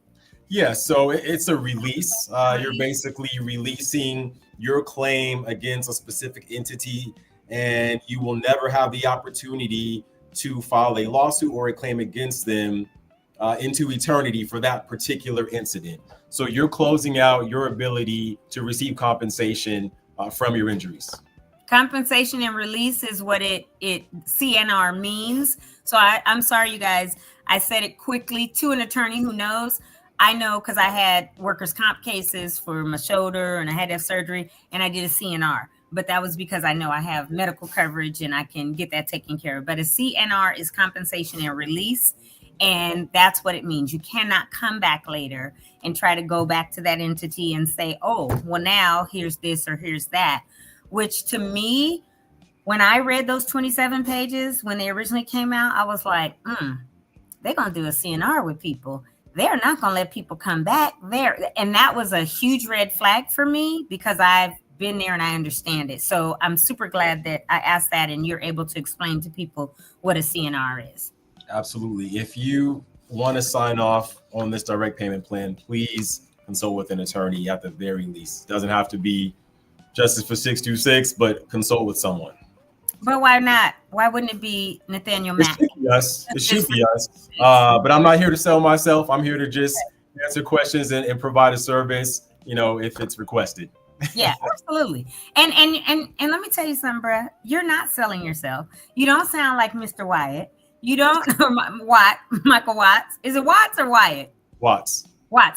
Yeah, so it's a release. You're basically releasing your claim against a specific entity, and you will never have the opportunity to file a lawsuit or a claim against them into eternity for that particular incident. So you're closing out your ability to receive compensation from your injuries. Compensation and release is what it CNR means. So I'm sorry, you guys. I said it quickly to an attorney who knows. I know because I had workers' comp cases for my shoulder and I had to have surgery and I did a CNR. But that was because I know I have medical coverage and I can get that taken care of. But a CNR is compensation and release. And that's what it means. You cannot come back later and try to go back to that entity and say, oh, well, now here's this or here's that. Which to me, when I read those 27 pages, when they originally came out, I was like, they're going to do a CNR with people. They're not going to let people come back there. And that was a huge red flag for me because I've been there and I understand it. So I'm super glad that I asked that and you're able to explain to people what a CNR is. Absolutely. If you want to sign off on this direct payment plan, please consult with an attorney at the very least. It doesn't have to be Justice for 626, but consult with someone. But why not? Why wouldn't it be Nathaniel Mack? It should be us. It should be us. But I'm not here to sell myself. I'm here to just answer questions and provide a service, if it's requested. Yeah, absolutely. And let me tell you something, bruh. You're not selling yourself. You don't sound like Mr. Wyatt. You don't Michael Watts. Is it Watts or Wyatt? Watts.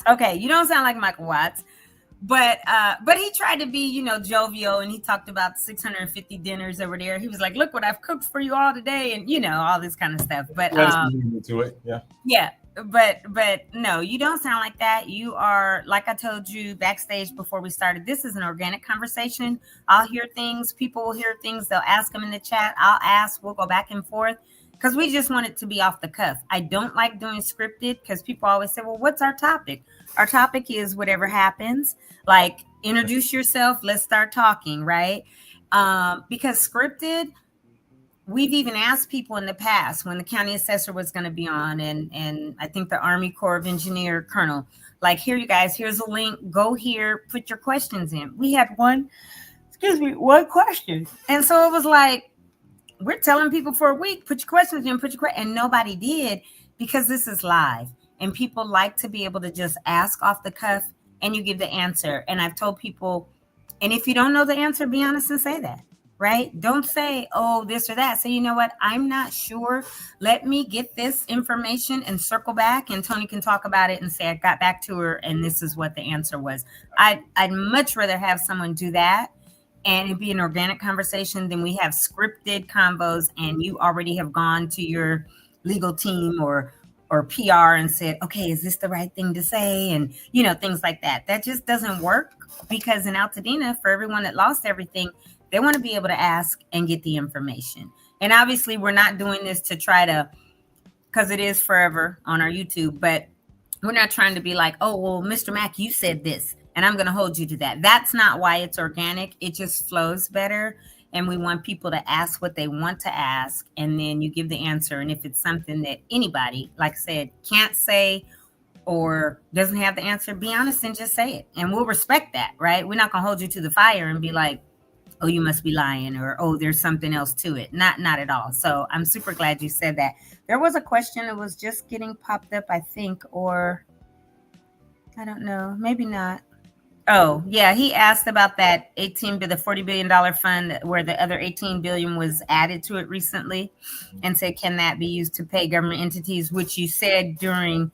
Okay. You don't sound like Michael Watts. But he tried to be, jovial, and he talked about 650 dinners over there. He was like, look what I've cooked for you all today. And, all this kind of stuff. But to it. Yeah. Yeah. But no, you don't sound like that. You are, like I told you backstage before we started, this is an organic conversation. I'll hear things. People will hear things. They'll ask them in the chat. I'll ask. We'll go back and forth. Because we just want it to be off the cuff. I don't like doing scripted because people always say, well, what's our topic? Our topic is whatever happens. Like, introduce yourself. Let's start talking, right? Because scripted, we've even asked people in the past when the county assessor was going to be on and I think the Army Corps of Engineer Colonel, like, here, you guys, here's a link. Go here, put your questions in. We had one question. And so it was like, we're telling people for a week, put your questions in, and nobody did because this is live and people like to be able to just ask off the cuff and you give the answer. And I've told people, and if you don't know the answer, be honest and say that, right? Don't say, oh, this or that. Say, you know what? I'm not sure. Let me get this information and circle back and Tony can talk about it and say, I got back to her and this is what the answer was. I'd much rather have someone do that. And it'd be an organic conversation than we have scripted convos and you already have gone to your legal team or PR and said, okay, is this the right thing to say? And, things like that. That just doesn't work because in Altadena, for everyone that lost everything, they want to be able to ask and get the information. And obviously we're not doing this to try to, because it is forever on our YouTube, but we're not trying to be like, oh, well, Mr. Mack, you said this. And I'm going to hold you to that. That's not why it's organic. It just flows better. And we want people to ask what they want to ask. And then you give the answer. And if it's something that anybody, like I said, can't say or doesn't have the answer, be honest and just say it. And we'll respect that, right? We're not going to hold you to the fire and be like, oh, you must be lying or, oh, there's something else to it. Not at all. So I'm super glad you said that. There was a question that was just getting popped up, I think, or I don't know, maybe not. Oh, yeah. He asked about that the $40 billion fund where the other $18 billion was added to it recently and said, can that be used to pay government entities, which you said during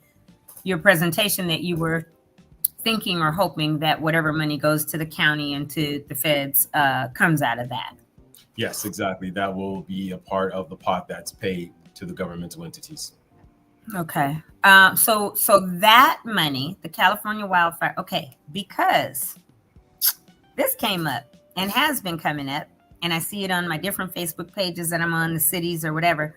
your presentation that you were thinking or hoping that whatever money goes to the county and to the feds comes out of that. Yes, exactly. That will be a part of the pot that's paid to the governmental entities. Okay. So that money, the California wildfire, okay, because this came up and has been coming up, and I see it on my different Facebook pages that I'm on, the cities or whatever.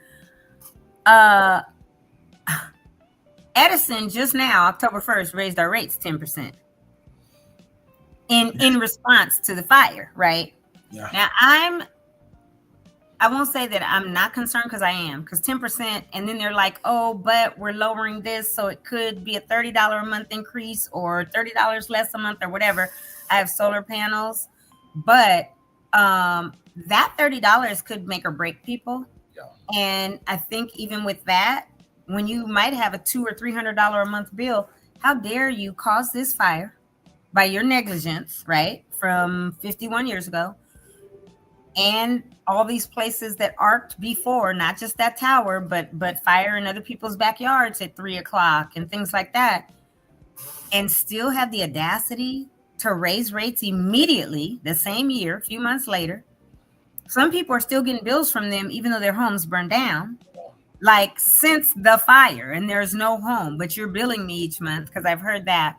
Edison just now, October 1st, raised our rates 10% in response to the fire, right? Yeah. Now I won't say that I'm not concerned because I am, because 10%, and then they're like, oh, but we're lowering this, so it could be a $30 a month increase or $30 less a month or whatever. I have solar panels, But that $30 could make or break people. Yeah. And I think even with that, when you might have a $200 or $300 a month bill, how dare you cause this fire by your negligence, right? From 51 years ago. And all these places that arced before, not just that tower, but fire in other people's backyards at 3:00 and things like that, and still have the audacity to raise rates immediately the same year, a few months later. Some people are still getting bills from them, even though their homes burned down, like since the fire, and there's no home, but you're billing me each month because I've heard that.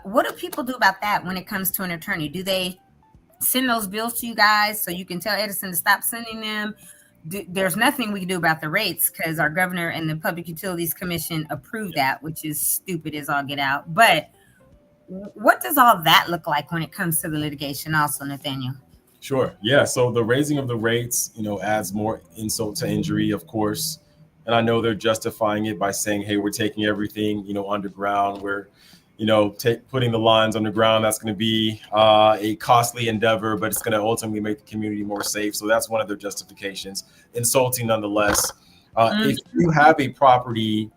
What do people do about that when it comes to an attorney? Do they send those bills to you guys so you can tell Edison to stop sending them? There's nothing we can do about the rates because our governor and the Public Utilities Commission approved that, which is stupid as all get out. But what does all that look like when it comes to the litigation also, Nathaniel? Sure. Yeah. So the raising of the rates, adds more insult to injury, of course. And I know they're justifying it by saying, hey, we're taking everything, underground. We're putting the lines underground. That's going to be a costly endeavor, but it's going to ultimately make the community more safe. So that's one of their justifications. Insulting nonetheless. If you have a property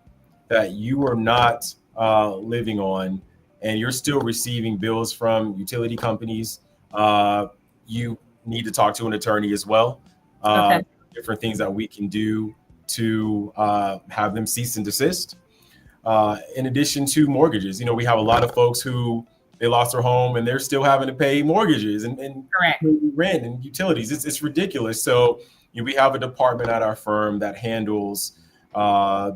that you are not living on and you're still receiving bills from utility companies, you need to talk to an attorney as well. Okay. Different things that we can do to have them cease and desist. In addition to mortgages, we have a lot of folks who they lost their home and they're still having to pay mortgages and Correct. rent and utilities. It's ridiculous. So we have a department at our firm that handles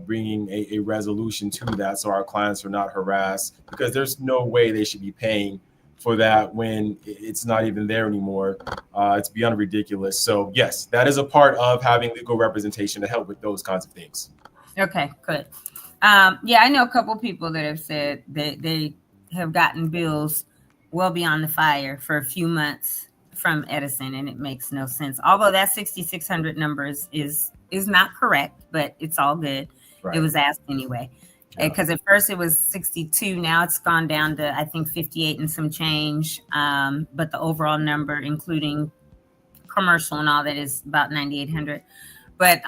bringing a resolution to that, so our clients are not harassed, because there's no way they should be paying for that when it's not even there anymore. It's beyond ridiculous. So yes, that is a part of having legal representation to help with those kinds of things. Okay, good. Yeah, I know a couple people that have said that they have gotten bills well beyond the fire for a few months from Edison, and it makes no sense. Although that 6,600 number is not correct, but it's all good. Right. It was asked anyway. Because at first it was 62. Now it's gone down to, I think, 58 and some change. But the overall number, including commercial and all that, is about 9,800. But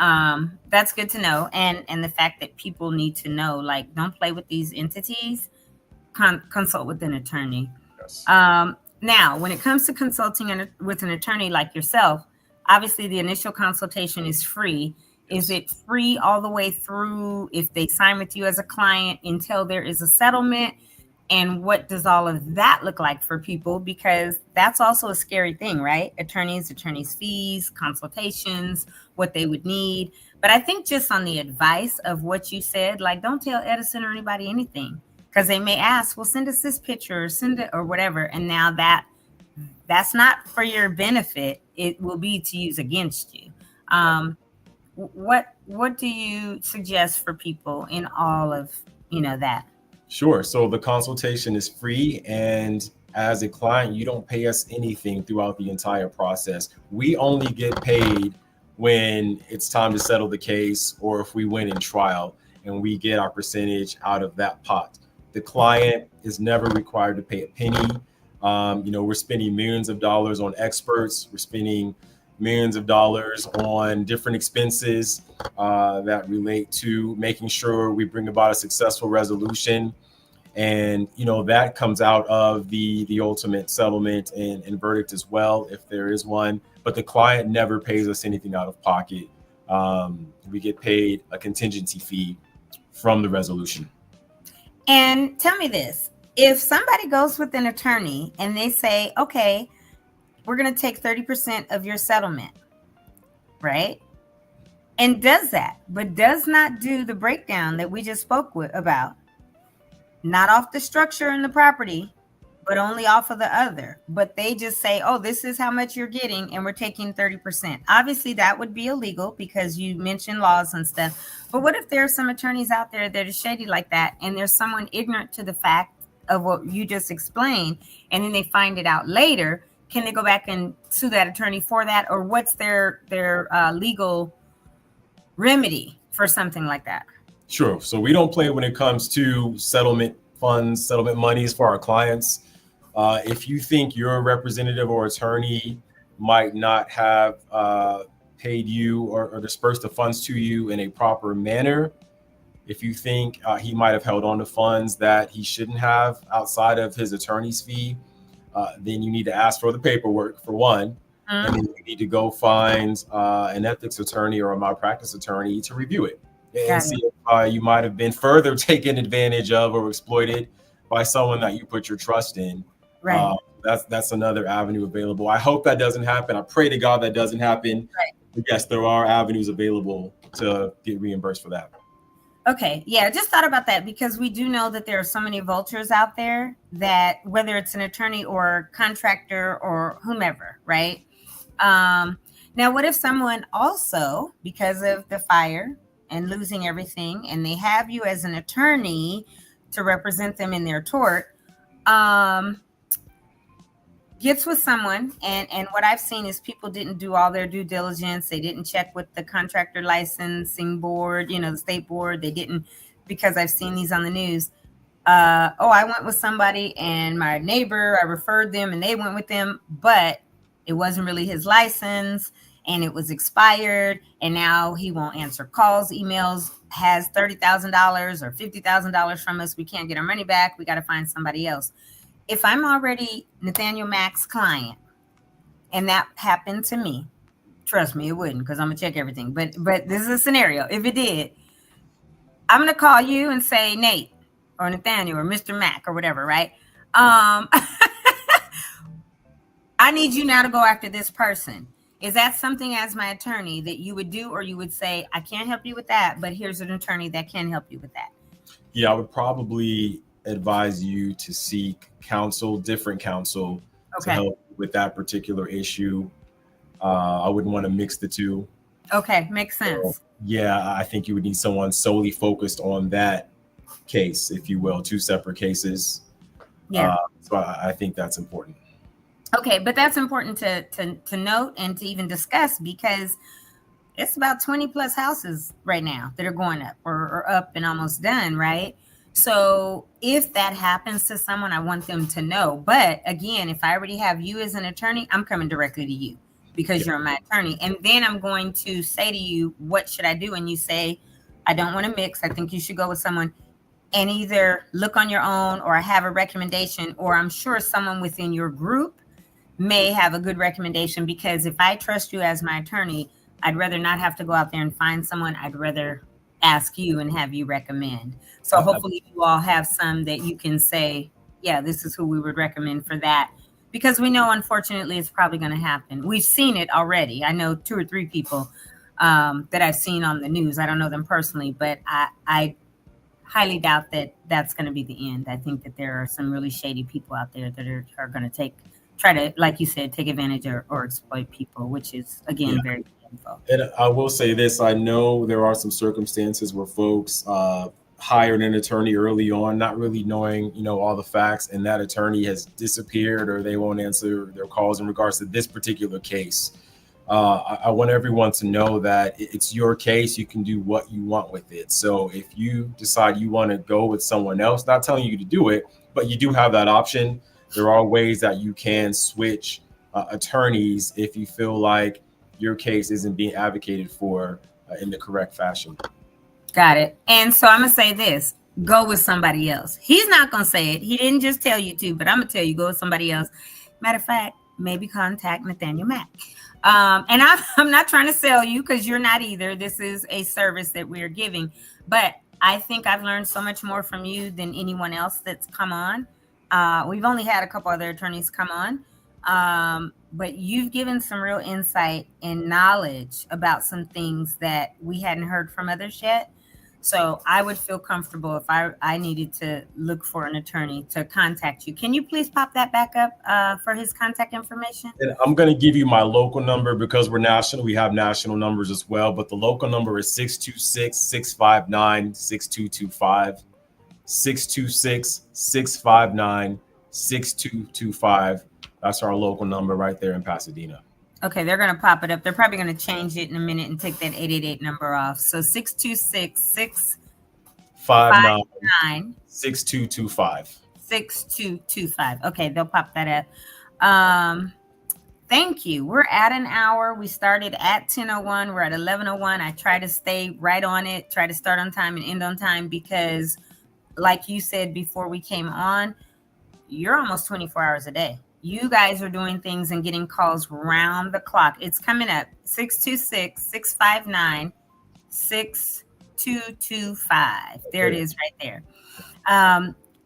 that's good to know. And the fact that people need to know, like, don't play with these entities, consult with an attorney. Yes. Now, when it comes to consulting with an attorney like yourself, obviously the initial consultation is free. Is it free all the way through if they sign with you as a client until there is a settlement? And what does all of that look like for people? Because that's also a scary thing, right? Attorneys fees, consultations, what they would need. But I think just on the advice of what you said, like, don't tell Edison or anybody anything, because they may ask, well, send us this picture or send it or whatever. And now that's not for your benefit. It will be to use against you. What do you suggest for people in all of that? Sure. So the consultation is free, and as a client, you don't pay us anything throughout the entire process. We only get paid when it's time to settle the case, or if we win in trial, and we get our percentage out of that pot. The client is never required to pay a penny. We're spending millions of dollars on experts. We're spending millions of dollars on different expenses that relate to making sure we bring about a successful resolution. And, that comes out of the ultimate settlement and verdict as well, if there is one. But the client never pays us anything out of pocket. We get paid a contingency fee from the resolution. And tell me this, if somebody goes with an attorney and they say, okay, we're going to take 30% of your settlement, right? And does that, but does not do the breakdown that we just spoke about, not off the structure and the property, but only off of the other. But they just say, oh, this is how much you're getting, and we're taking 30%. Obviously, that would be illegal because you mentioned laws and stuff. But what if there are some attorneys out there that are shady like that, and there's someone ignorant to the fact of what you just explained, and then they find it out later? Can they go back and sue that attorney for that? Or what's their legal remedy for something like that? Sure. So we don't play when it comes to settlement funds, settlement monies for our clients. If you think your representative or attorney might not have paid you or dispersed the funds to you in a proper manner, if you think he might have held on to funds that he shouldn't have outside of his attorney's fee, then you need to ask for the paperwork for one. And then you need to go find an ethics attorney or a malpractice attorney to review it and see if you might have been further taken advantage of or exploited by someone that you put your trust in. Right. That's another avenue available. I hope that doesn't happen. I pray to God that doesn't happen. Right. But yes, there are avenues available to get reimbursed for that. Okay. Yeah. Just thought about that because we do know that there are so many vultures out there that whether it's an attorney or contractor or whomever, right? Now, what if someone also, because of the fire and losing everything, and they have you as an attorney to represent them in their tort, gets with someone, and what I've seen is people didn't do all their due diligence. They didn't check with the contractor licensing board, the state board. They didn't, because I've seen these on the news. I went with somebody and my neighbor, I referred them and they went with them, but it wasn't really his license and it was expired. And now he won't answer calls, emails, has $30,000 or $50,000 from us. We can't get our money back. We got to find somebody else. If I'm already Nathaniel Mack's client and that happened to me, trust me, it wouldn't, because I'm gonna check everything. But this is a scenario. If it did, I'm gonna call you and say, Nate or Nathaniel or Mr. Mack or whatever, right? I need you now to go after this person. Is that something as my attorney that you would do, or you would say, I can't help you with that, but here's an attorney that can help you with that? Yeah, I would probably advise you to seek counsel, different counsel, to help with that particular issue. I wouldn't want to mix the two. Okay, makes sense. So, yeah, I think you would need someone solely focused on that case, if you will, two separate cases. Yeah. So I think that's important. Okay, but that's important to note and to even discuss, because it's about 20 plus houses right now that are going up or up and almost done, right? So if that happens to someone, I want them to know. But again, if I already have you as an attorney, I'm coming directly to you because you're my attorney. And then I'm going to say to you, what should I do? And you say, I don't want to mix. I think you should go with someone, and either look on your own, or I have a recommendation, or I'm sure someone within your group may have a good recommendation, because if I trust you as my attorney, I'd rather not have to go out there and find someone. I'd rather ask you and have you recommend. So hopefully you all have some that you can say, yeah, this is who we would recommend for that. Because we know, unfortunately, it's probably going to happen. We've seen it already. I know 2 or 3 people that I've seen on the news. I don't know them personally, but I highly doubt that that's going to be the end. I think that there are some really shady people out there that are going to try to, like you said, take advantage or exploit people, which is, again, very painful. And I will say this, I know there are some circumstances where folks hired an attorney early on, not really knowing, all the facts, and that attorney has disappeared or they won't answer their calls in regards to this particular case. I want everyone to know that it's your case. You can do what you want with it. So if you decide you want to go with someone else, not telling you to do it, but you do have that option. There are ways that you can switch attorneys if you feel like your case isn't being advocated for in the correct fashion. Got it. And so I'm going to say this, go with somebody else. He's not going to say it. He didn't just tell you to, but I'm going to tell you, go with somebody else. Matter of fact, maybe contact Nathaniel Mack. And I'm not trying to sell you, because you're not either. This is a service that we're giving. But I think I've learned so much more from you than anyone else that's come on. We've only had a couple other attorneys come on. But you've given some real insight and knowledge about some things that we hadn't heard from others yet. So I would feel comfortable if I needed to look for an attorney to contact you. Can you please pop that back up for his contact information? And I'm going to give you my local number because we're national. We have national numbers as well. But the local number is 626-659-6225. 626-659-6225. That's our local number right there in Pasadena. Okay, they're going to pop it up. They're probably going to change it in a minute and take that 888 number off. So 626-659-6225. 6225. Okay, they'll pop that up. Thank you. We're at an hour. We started at 10:01. We're at 11:01. I try to stay right on it, try to start on time and end on time because, like you said before we came on, you're almost 24 hours a day. You guys are doing things and getting calls round the clock. It's coming up 626-659-6225. There it is right there.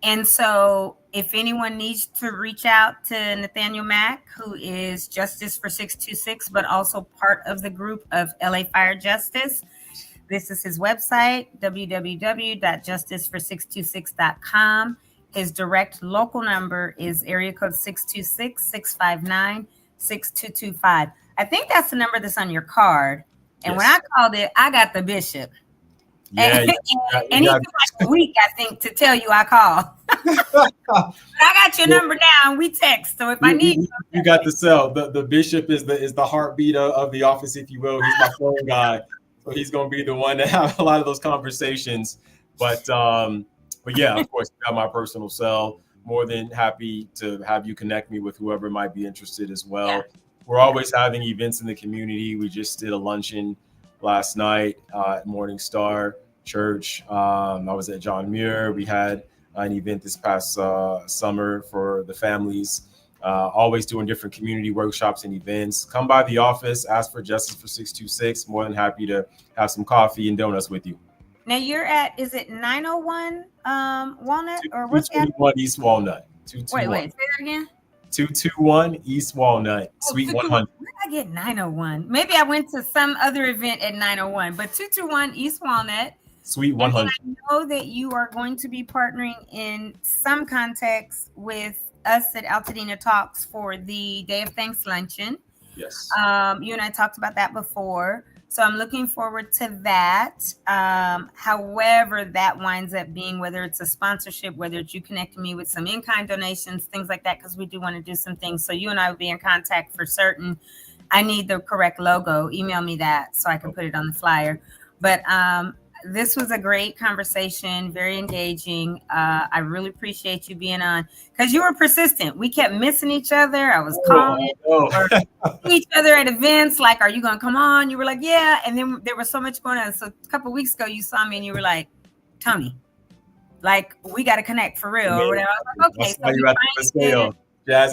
And so if anyone needs to reach out to Nathaniel Mack, who is Justice for 626, but also part of the group of LA Fire Justice, this is his website, www.justicefor626.com. His direct local number is area code 626-659-6225. I think that's the number that's on your card. And when I called it, I got the bishop. Yeah, and he took like a week, I think, to tell you I called. But I got your number now, and we text. So if I need you got the cell. The bishop is the heartbeat of the office, if you will. He's my phone guy, so he's gonna be the one to have a lot of those conversations. But yeah, of course, you got my personal cell. More than happy to have you connect me with whoever might be interested as well. Yeah. We're always having events in the community. We just did a luncheon last night at Morning Star Church. I was at John Muir. We had an event this past summer for the families. Always doing different community workshops and events. Come by the office, ask for Justice for 626. More than happy to have some coffee and donuts with you. Now you're at, is it 901 Walnut or what's that? 221 East Walnut. Wait, say that again. 221 East Walnut, Suite 100. Where did I get 901? Maybe I went to some other event at 901, but 221 East Walnut, Suite 100. And I know that you are going to be partnering in some context with us at Altadena Talks for the Day of Thanks Luncheon. Yes. You and I talked about that before. So I'm looking forward to that. However that winds up being, whether it's a sponsorship, whether it's you connecting me with some in-kind donations, things like that, because we do want to do some things. So you and I will be in contact for certain. I need the correct logo. Email me that so I can put it on the flyer. But this was a great conversation, very engaging. I really appreciate you being on because you were persistent. We kept missing each other. I was calling or each other at events. Like, are you going to come on? You were like, yeah. And then there was so much going on. So a couple of weeks ago, you saw me and you were like, Tony, like, we got to connect for real. Or whatever. I was like, okay. So you at the Paseo. Yeah. At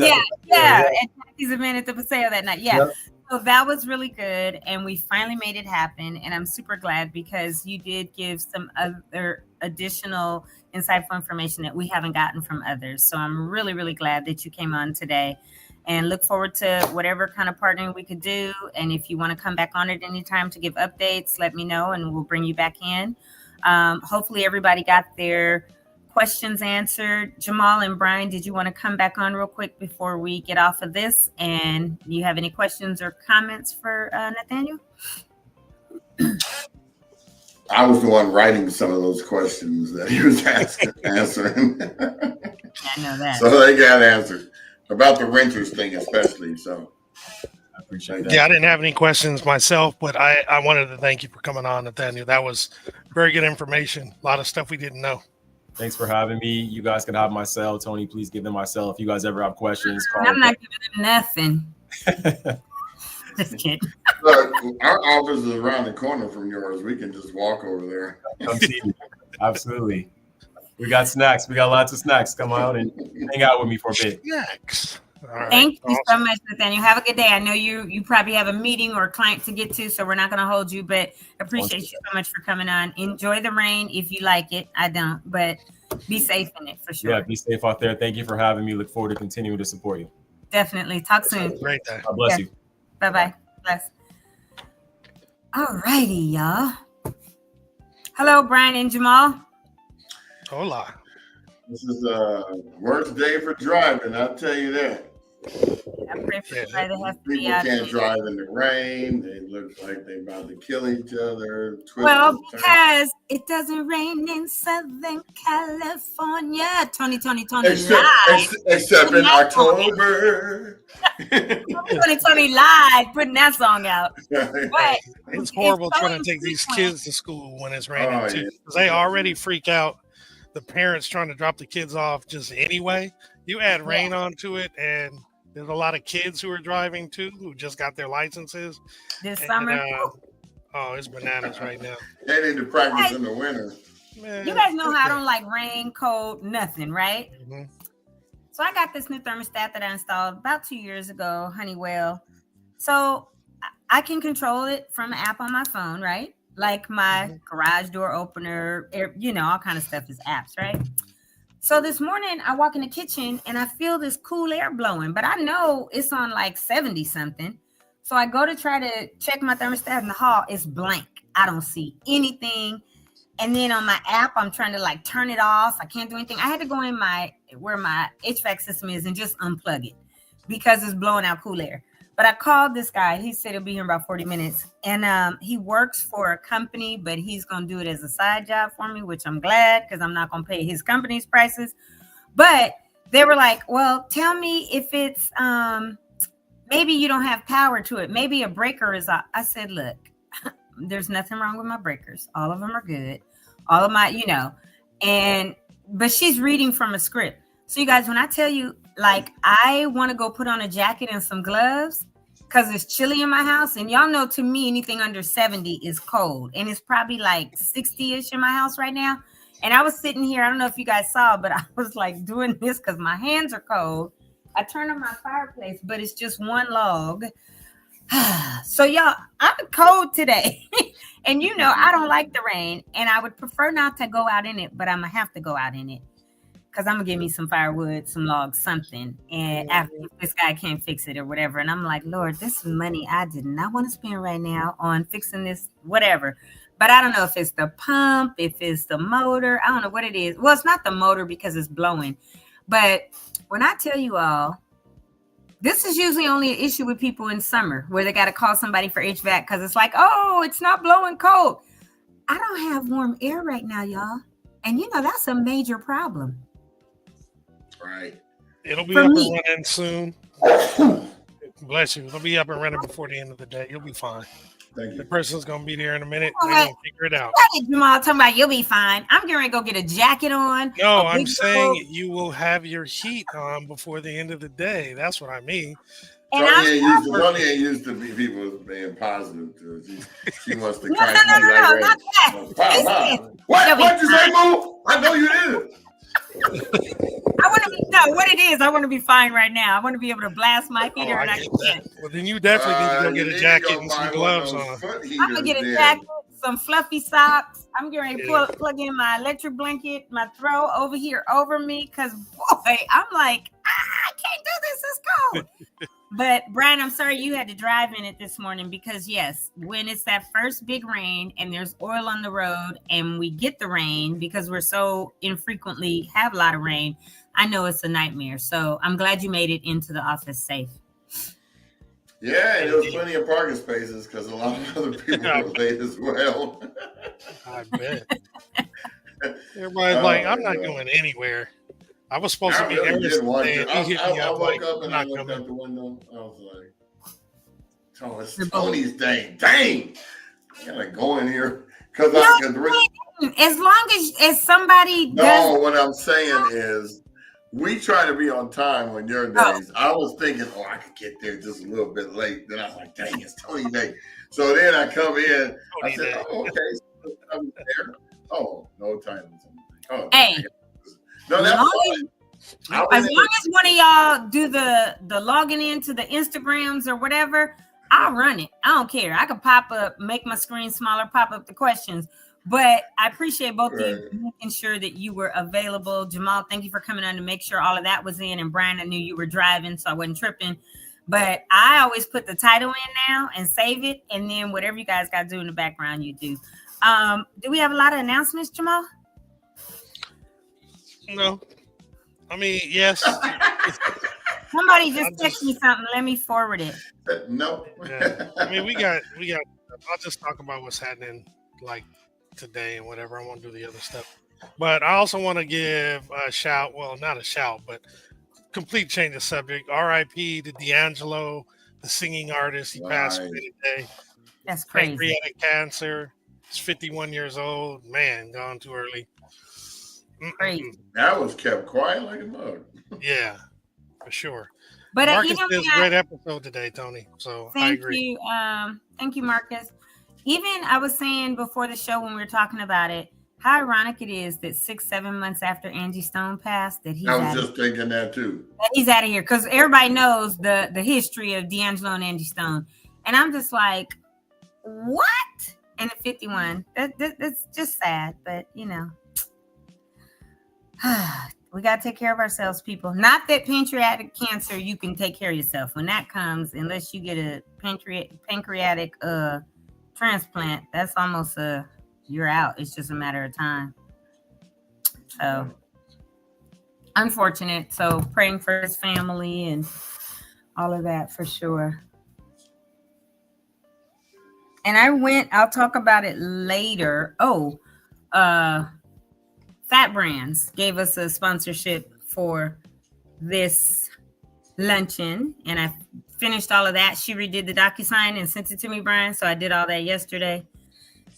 Jackie's event at the Paseo that night. Yeah. Yep. So that was really good, and we finally made it happen, and I'm super glad because you did give some other additional insightful information that we haven't gotten from others. So I'm really, really glad that you came on today and look forward to whatever kind of partnering we could do. And if you want to come back on at any time to give updates, let me know, and we'll bring you back in. Hopefully everybody got their questions answered. Jamal and Brian, did you want to come back on real quick before we get off of this? And do you have any questions or comments for Nathaniel? I was the one writing some of those questions that he was answering. I know that. So they got answers about the renters thing, especially. So I appreciate that. Yeah, I didn't have any questions myself, but I wanted to thank you for coming on, Nathaniel. That was very good information. A lot of stuff we didn't know. Thanks for having me. You guys can have my cell. Tony, please give them my cell. If you guys ever have questions, call I'm not giving them nothing. Just kidding. Look, our office is around the corner from yours. We can just walk over there. Come see me. Absolutely. We got snacks. We got lots of snacks. Come out and hang out with me for a bit. Snacks. Right. Thank you so much, Nathaniel. Have a good day. I know you probably have a meeting or a client to get to, so we're not going to hold you, but appreciate you so much for coming on. Enjoy the rain if you like it. I don't, but be safe in it for sure. Yeah, be safe out there. Thank you for having me. Look forward to continuing to support you. Definitely. Talk soon. Great day. God bless you. Bye-bye. Bless. All righty, y'all. Hello, Brian and Jamal. Hola. This is the worst day for driving, I'll tell you that. I pray for everybody that has to be People out can't there. drive in the rain. They look like they're about to kill each other. Well, because it doesn't rain in Southern California. Tony except in October. Tony live putting that song out. But it's horrible trying to take these kids to school when it's raining too. Because they already freak out the parents trying to drop the kids off just anyway. You add rain onto it, and there's a lot of kids who are driving too who just got their licenses this and, summer. oh, it's bananas right now. They need to practice in the winter. Man, You guys know how I don't like rain, cold, nothing, right? Mm-hmm. So I got this new thermostat that I installed about 2 years ago, Honeywell. So I can control it from an app on my phone, right? Like my garage door opener, all kind of stuff is apps, right? So this morning I walk in the kitchen and I feel this cool air blowing, but I know it's on like 70 something. So I go to try to check my thermostat in the hall. It's blank. I don't see anything. And then on my app, I'm trying to like turn it off. I can't do anything. I had to go in where my HVAC system is and just unplug it because it's blowing out cool air. But I called this guy. He said he'll be here in about 40 minutes. And he works for a company, but he's going to do it as a side job for me, which I'm glad because I'm not going to pay his company's prices. But they were like, well, tell me if it's maybe you don't have power to it. Maybe a breaker is off. I said, look, there's nothing wrong with my breakers. All of them are good. All of my, but she's reading from a script. So you guys, when I tell you, like, I want to go put on a jacket and some gloves because it's chilly in my house. And y'all know, to me, anything under 70 is cold. And it's probably like 60-ish in my house right now. And I was sitting here. I don't know if you guys saw, but I was like doing this because my hands are cold. I turned on my fireplace, but it's just one log. So y'all, I'm cold today. And I don't like the rain. And I would prefer not to go out in it, but I'm going to have to go out in it. Because I'm going to give me some firewood, some logs, something. And after this guy can't fix it or whatever. And I'm like, Lord, this is money I did not want to spend right now on fixing this, whatever. But I don't know if it's the pump, if it's the motor. I don't know what it is. Well, it's not the motor because it's blowing. But when I tell you all, this is usually only an issue with people in summer where they got to call somebody for HVAC because it's like, oh, it's not blowing cold. I don't have warm air right now, y'all. And that's a major problem. Right. It'll be up and running soon. Bless you. It'll be up and running before the end of the day. You'll be fine. Thank you. The person's going to be there in a minute. They're going to figure it out. Jamal talking about you'll be fine. I'm getting ready to go get a jacket on. No, I'm saying you will have your heat on before the end of the day. That's what I mean. Tony ain't used to be people being positive to her. She wants to no, not that. What'd you say, Boo? I know you did. I want to be what it is. I want to be fine right now. I want to be able to blast my heater, and I can't. Well, then you definitely need to go get a jacket and some gloves on. I'm gonna get a jacket, some fluffy socks. I'm getting ready to plug in my electric blanket, my throw over here over me, because boy, I'm like, I can't do this. It's cold. But Brian, I'm sorry you had to drive in it this morning because yes, when it's that first big rain and there's oil on the road and we get the rain because we're so infrequently have a lot of rain, I know it's a nightmare. So I'm glad you made it into the office safe. Yeah, and there was plenty of parking spaces because a lot of other people were late as well. I bet. Everybody's like, I'm not going anywhere. I was supposed to be there today. I woke up and I looked out the window. I was like, "Oh, it's Tony's day. Dang, I gotta go in here because as long as somebody does." No, what I'm saying is, we try to be on time on your days. I was thinking, I could get there just a little bit late. Then I was like, dang, it's Tony's day. So then I come in. I said, okay, so I'm there. Oh, no time. Oh, hey. No, that's fine. As long as one of y'all do the logging into the Instagrams or whatever, I'll run it. I don't care. I could pop up, make my screen smaller, pop up the questions. But I appreciate both of you making sure that you were available. Jamal, thank you for coming on to make sure all of that was in. And Brian, I knew you were driving, so I wasn't tripping. But I always put the title in now and save it. And then whatever you guys got to do in the background, you do. Do we have a lot of announcements, Jamal? No. I mean, yes. Somebody just text me something. Let me forward it. No. Yeah. I mean, we got. I'll just talk about what's happening like today and whatever. I won't do the other stuff. But I also want to give a shout. Well, not a shout, but complete change of subject. R.I.P. to D'Angelo, the singing artist. He passed away today. That's crazy. Pancreatic cancer. He's 51 years old. Man, gone too early. Crazy. That was kept quiet like a mug. Yeah, for sure. But Marcus did a great episode today, Tony. So I agree. Thank you, Marcus. Even I was saying before the show when we were talking about it, how ironic it is that 6-7 months after Angie Stone passed, that he's I was just thinking that too. That he's out of here because everybody knows the history of D'Angelo and Angie Stone, and I'm just like, what? And at 51, that's just sad, but you know. We got to take care of ourselves, people. Not that pancreatic cancer, you can take care of yourself. When that comes, unless you get a pancreatic transplant, that's almost you're out. It's just a matter of time. So, unfortunate. So, praying for his family and all of that for sure. And I'll talk about it later. Fat Brands gave us a sponsorship for this luncheon, and I finished all of that. She redid the DocuSign and sent it to me, Brian. So I did all that yesterday,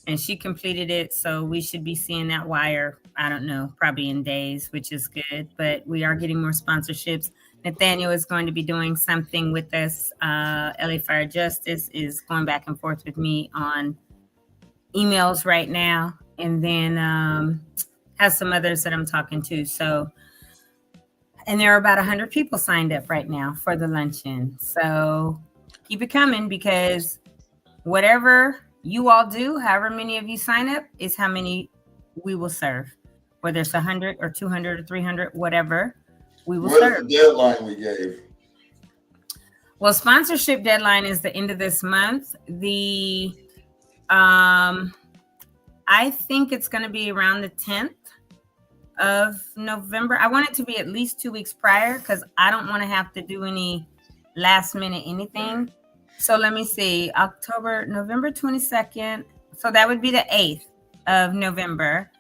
and she completed it. So we should be seeing that wire, I don't know, probably in days, which is good. But we are getting more sponsorships. Nathaniel is going to be doing something with us. LA Fire Justice is going back and forth with me on emails right now, and then has some others that I'm talking to. So, and there are about 100 people signed up right now for the luncheon. So keep it coming, because whatever you all do, however many of you sign up, is how many we will serve. Whether it's 100 or 200 or 300, whatever, we will serve. What's the deadline we gave? Well, sponsorship deadline is the end of this month. I think it's going to be around the 10th of November. I want it to be at least 2 weeks prior, because I don't want to have to do any last minute anything. So let me see, November 22nd. So that would be the 8th of November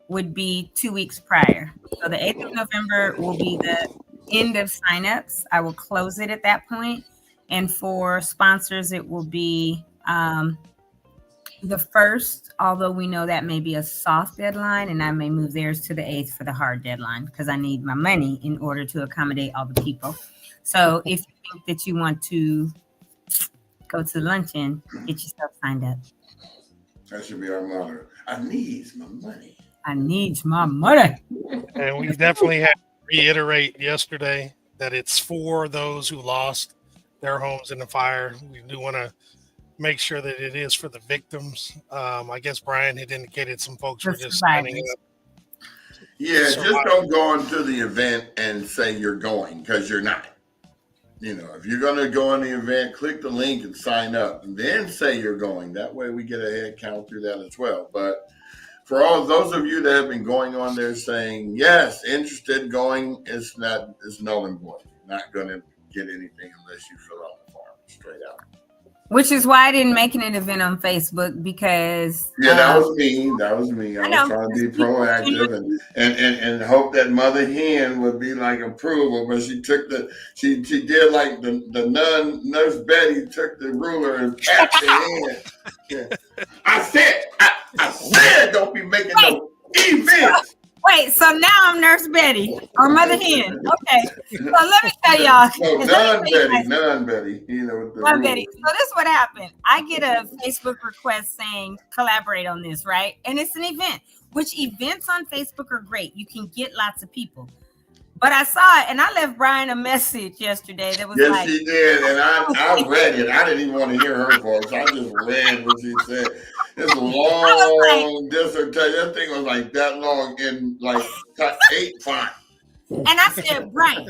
would be 2 weeks prior. So the 8th of November will be the end of signups. I will close it at that point. And for sponsors, it will be the 1st, although we know that may be a soft deadline, and I may move theirs to the 8th for the hard deadline, because I need my money in order to accommodate all the people. So if you think that you want to go to luncheon, get yourself signed up. That should be our motto. I need my money. I need my money. And we definitely had to reiterate yesterday that it's for those who lost their homes in the fire. We do want to make sure that it is for the victims. I guess Brian had indicated some folks were just signing up. Yeah, just don't go into the event and say you're going, because you're not. You know, if you're going to go on the event, click the link and sign up, and then say you're going. That way we get a head count through that as well. But for all those of you that have been going on there saying, yes, interested, going, it's null and void. You're not going to get anything unless you fill out the form straight out. Which is why I didn't make an event on Facebook, because that was me. I was trying to be proactive and hope that Mother Hen would be like approval, but she did like the nun Nurse Betty took the ruler and tapped the hand. Yeah. I said don't be making no events. Wait, so now I'm Nurse Betty or Mother Hen. Okay, so let me tell y'all. None Betty. You know, None Betty. So this is what happened. I get a Facebook request saying collaborate on this, right? And it's an event, which events on Facebook are great. You can get lots of people. But I saw it, and I left Brian a message yesterday that was yes, she did, and I read it. I didn't even want to hear her voice. I just read what she said. It's a long dissertation. That thing was like that long in like 8 font. And I said, Brian,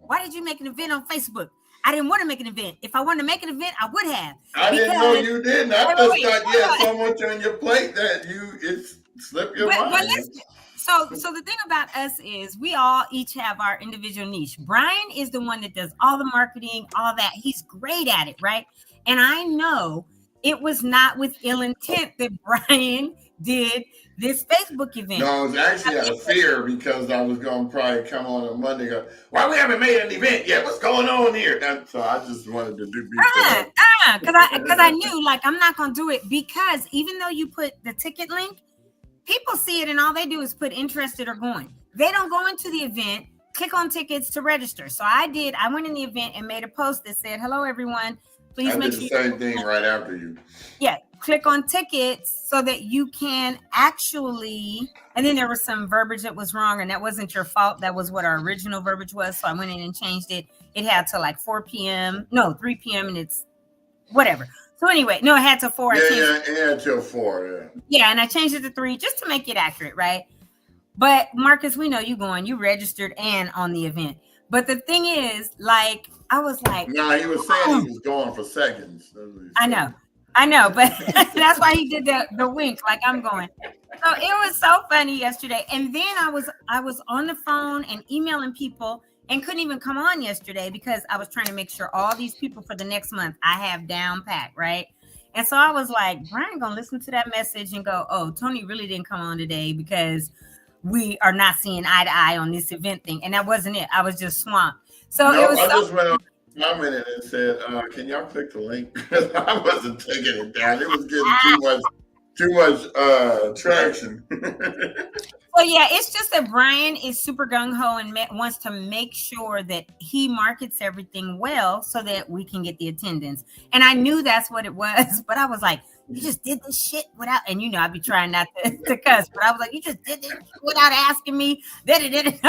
why did you make an event on Facebook? I didn't want to make an event. If I wanted to make an event, I would have. I didn't know you didn't. I just thought you had so much on your plate that it slipped your mind. But listen, so the thing about us is we all each have our individual niche. Brian is the one that does all the marketing, all that. He's great at it, right? And I know it was not with ill intent that Brian did this Facebook event. No, it was actually out of fear, because I was going to probably come on Monday and go, why we haven't made an event yet? What's going on here? So I just wanted to do because I knew, like, I'm not going to do it, because even though you put the ticket link, people see it and all they do is put interested or going. They don't go into the event, click on tickets to register. So I went in the event and made a post that said, hello, everyone. Please make sure the same thing right after you. Yeah, click on tickets so that you can actually, and then there was some verbiage that was wrong, and that wasn't your fault. That was what our original verbiage was. So I went in and changed it. It had to like 3 p.m. and it's whatever. So anyway, no, it had to 4. It had till 4, Yeah, and I changed it to 3 just to make it accurate, right? But Marcus, we know you registered and on the event. But the thing is, like, I was like, no, he was saying he was going for seconds. I know, but that's why he did the wink, like I'm going. So it was so funny yesterday. And then I was on the phone and emailing people and couldn't even come on yesterday because I was trying to make sure all these people for the next month I have down pat, right? And so I was like, Brian gonna listen to that message and go, oh, Tony really didn't come on today because we are not seeing eye to eye on this event thing. And that wasn't it. I was just swamped. So it was just went on my minute and said, can y'all click the link? I wasn't taking it down. It was getting too much traction. Well, yeah, it's just that Brian is super gung-ho and wants to make sure that he markets everything well so that we can get the attendance. And I knew that's what it was, but I was like, you just did this shit without, and you know, I'd be trying not to cuss, but I was like, you just did this without asking me. Because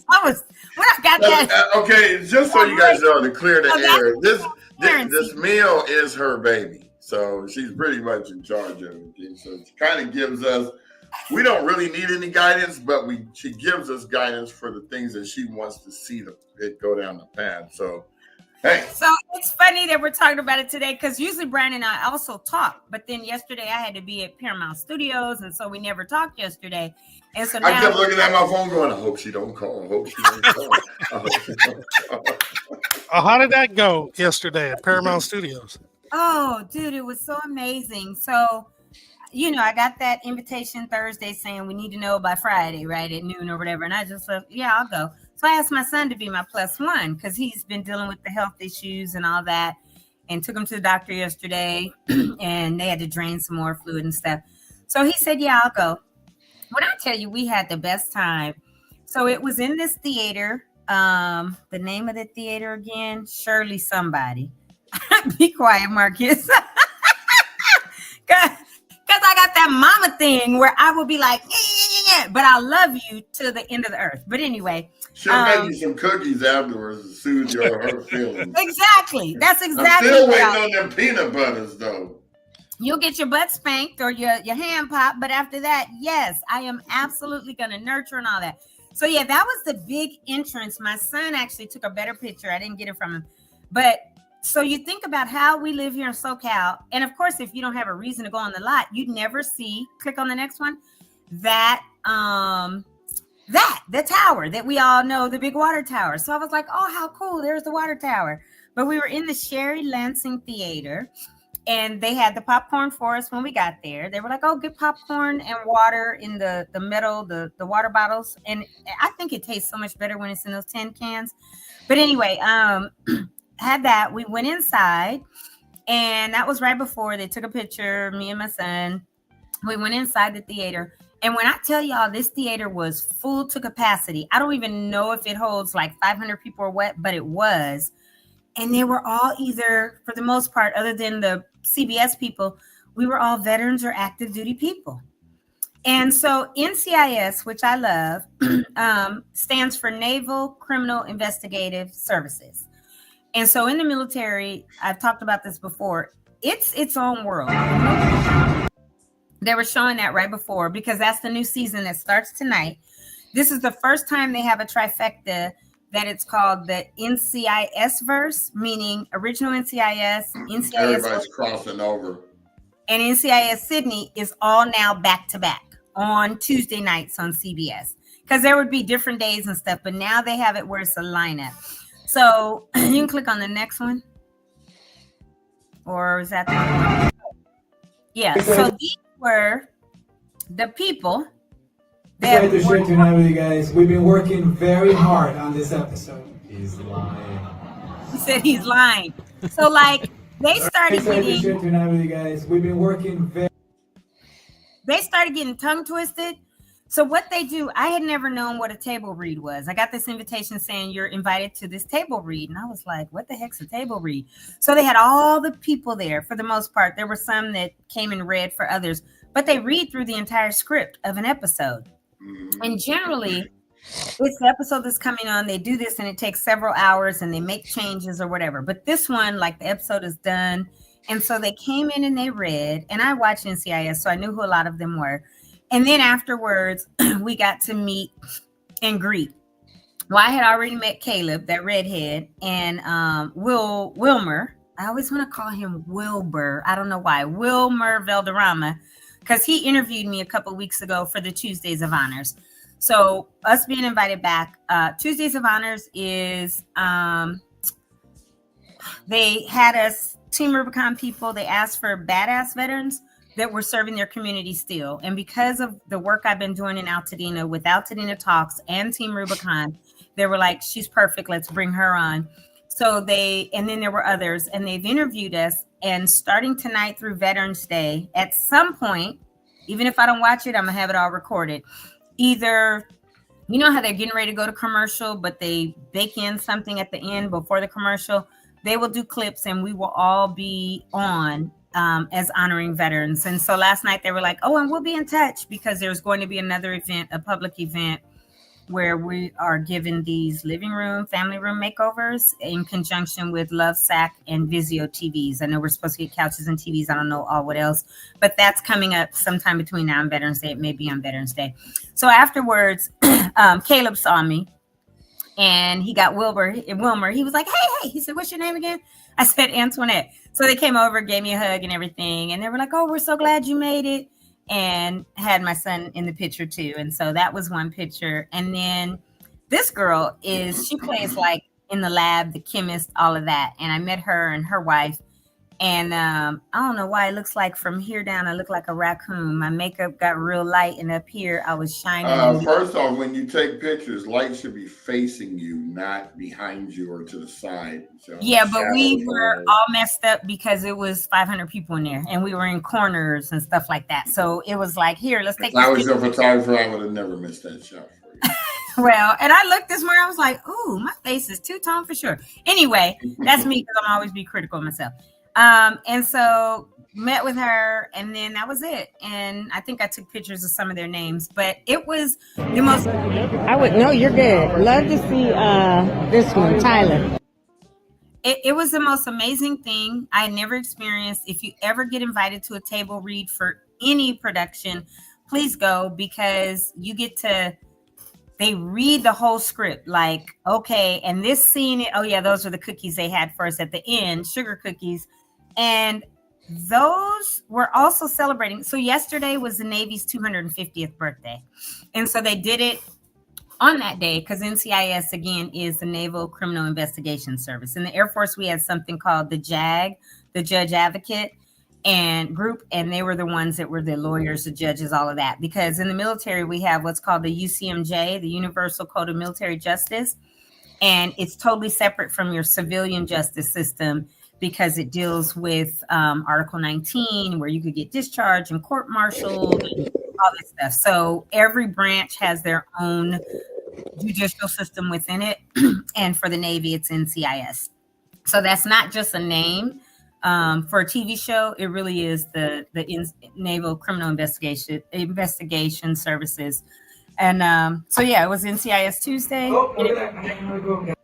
I was, when I got that. Okay, just so you guys know, to clear the air, this meal is her baby. So she's pretty much in charge of everything. So she kind of gives us, we don't really need any guidance, but she gives us guidance for the things that she wants to see it go down the path. So, hey. So it's funny that we're talking about it today because usually Brian and I also talk, but then yesterday I had to be at Paramount Studios, and so we never talked yesterday. And so now I kept looking at my phone going, I hope she don't call. I hope she don't call. How did that go yesterday at Paramount Studios? Oh, dude, it was so amazing. So, you know, I got that invitation Thursday saying we need to know by Friday, right, at noon or whatever. And I just said, yeah, I'll go. So I asked my son to be my +1 because he's been dealing with the health issues and all that, and took him to the doctor yesterday and they had to drain some more fluid and stuff. So he said, yeah, I'll go. When I tell you, we had the best time. So it was in this theater. The name of the theater again, Shirley somebody. Be quiet, Marcus. Because I got that mama thing where I will be like, yeah, but I love you to the end of the earth. But anyway. She'll make you some cookies afterwards to soothe your hurt feelings. Exactly. That's exactly. I'm still waiting on them peanut butters, though. You'll get your butt spanked or your hand popped. But after that, yes, I am absolutely going to nurture and all that. So, yeah, that was the big entrance. My son actually took a better picture. I didn't get it from him. But so you think about how we live here in SoCal. And of course, if you don't have a reason to go on the lot, you'd never see, click on the next one, the tower that we all know, the big water tower. So I was like, oh, how cool. There's the water tower. But we were in the Sherry Lansing Theater and they had the popcorn for us when we got there. They were like, oh, get popcorn and water in the metal, the water bottles. And I think it tastes so much better when it's in those tin cans. But anyway, had that. We went inside and that was right before they took a picture, me and my son. We went inside the theater. And when I tell y'all this theater was full to capacity, I don't even know if it holds like 500 people or what, but it was. And they were all either, for the most part, other than the CBS people, we were all veterans or active duty people. And so NCIS, which I love, stands for Naval Criminal Investigative Services. And so in the military, I've talked about this before, it's its own world. They were showing that right before because that's the new season that starts tonight. This is the first time they have a trifecta that it's called the NCIS verse, meaning original NCIS, NCIS. Everybody's crossing over. And NCIS Sydney is all now back to back on Tuesday nights on CBS because there would be different days and stuff, but now they have it where it's a lineup. So you can click on the next one. Or is that the one? Yeah. So these were the people that to share tonight with you guys. We've been working very hard on this episode. He's lying. He said he's lying. So like they started to getting share tonight with you guys. We've been working they started getting tongue twisted. So what they do, I had never known what a table read was. I got this invitation saying you're invited to this table read. And I was like, what the heck's a table read? So they had all the people there for the most part. There were some that came and read for others, but they read through the entire script of an episode. And generally, it's the episode that's coming on. They do this and it takes several hours and they make changes or whatever. But this one, like the episode is done. And so they came in and they read, and I watched NCIS, so I knew who a lot of them were. And then afterwards, we got to meet and greet. Well, I had already met Caleb, that redhead, and Wilmer. I always want to call him Wilbur. I don't know why. Wilmer Valderrama, because he interviewed me a couple of weeks ago for the Tuesdays of Honors. So us being invited back, Tuesdays of Honors is, they had us, Team Rubicon people, they asked for badass veterans that were serving their community still. And because of the work I've been doing in Altadena with Altadena Talks and Team Rubicon, they were like, she's perfect. Let's bring her on. So and then there were others, and they've interviewed us. And starting tonight through Veterans Day, at some point, even if I don't watch it, I'm gonna have it all recorded. Either, you know how they're getting ready to go to commercial, but they bake in something at the end before the commercial. They will do clips and we will all be on as honoring veterans. And so last night they were like, oh, and we'll be in touch because there's going to be another event, a public event, where we are giving these living room, family room makeovers in conjunction with Love Sack and Vizio TVs. I know we're supposed to get couches and TVs. I don't know all what else, but that's coming up sometime between now and Veterans Day. It may be on Veterans Day. So afterwards, Caleb saw me and he got Wilmer. He was like, hey, he said, what's your name again? I said, Antoinette. So they came over, gave me a hug and everything. And they were like, oh, we're so glad you made it. And had my son in the picture too. And so that was one picture. And then this girl she plays like in the lab, the chemist, all of that. And I met her and her wife. And I don't know why it looks like from here down, I look like a raccoon. My makeup got real light and up here I was shining. First off, when you take pictures, light should be facing you, not behind you or to the side. So yeah, but we were all messed up because it was 500 people in there and we were in corners and stuff like that. So it was like, here, let's take this. If I was your photographer, I would have never missed that shot for you. Well, and I looked this morning, I was like, ooh, my face is two-tone for sure. Anyway, that's me because I'm always be critical of myself. And so met with her and then that was it. And I think I took pictures of some of their names, but it was the most. You're good. Love to see this one, Tyler. It was the most amazing thing I never experienced. If you ever get invited to a table read for any production, please go because you get to, they read the whole script like, okay, and this scene, oh yeah, those were the cookies they had for us at the end, sugar cookies. And those were also celebrating. So yesterday was the Navy's 250th birthday. And so they did it on that day because NCIS, again, is the Naval Criminal Investigation Service. In the Air Force, we had something called the JAG, the Judge Advocate and group. And they were the ones that were the lawyers, the judges, all of that. Because in the military, we have what's called the UCMJ, the Universal Code of Military Justice. And it's totally separate from your civilian justice system because it deals with Article 19, where you could get discharged and court-martialed and all this stuff. So every branch has their own judicial system within it. And for the Navy, it's NCIS. So that's not just a name for a TV show. It really is the Naval Criminal Investigation Services. And so, yeah, it was NCIS Tuesday. Oh, look at that.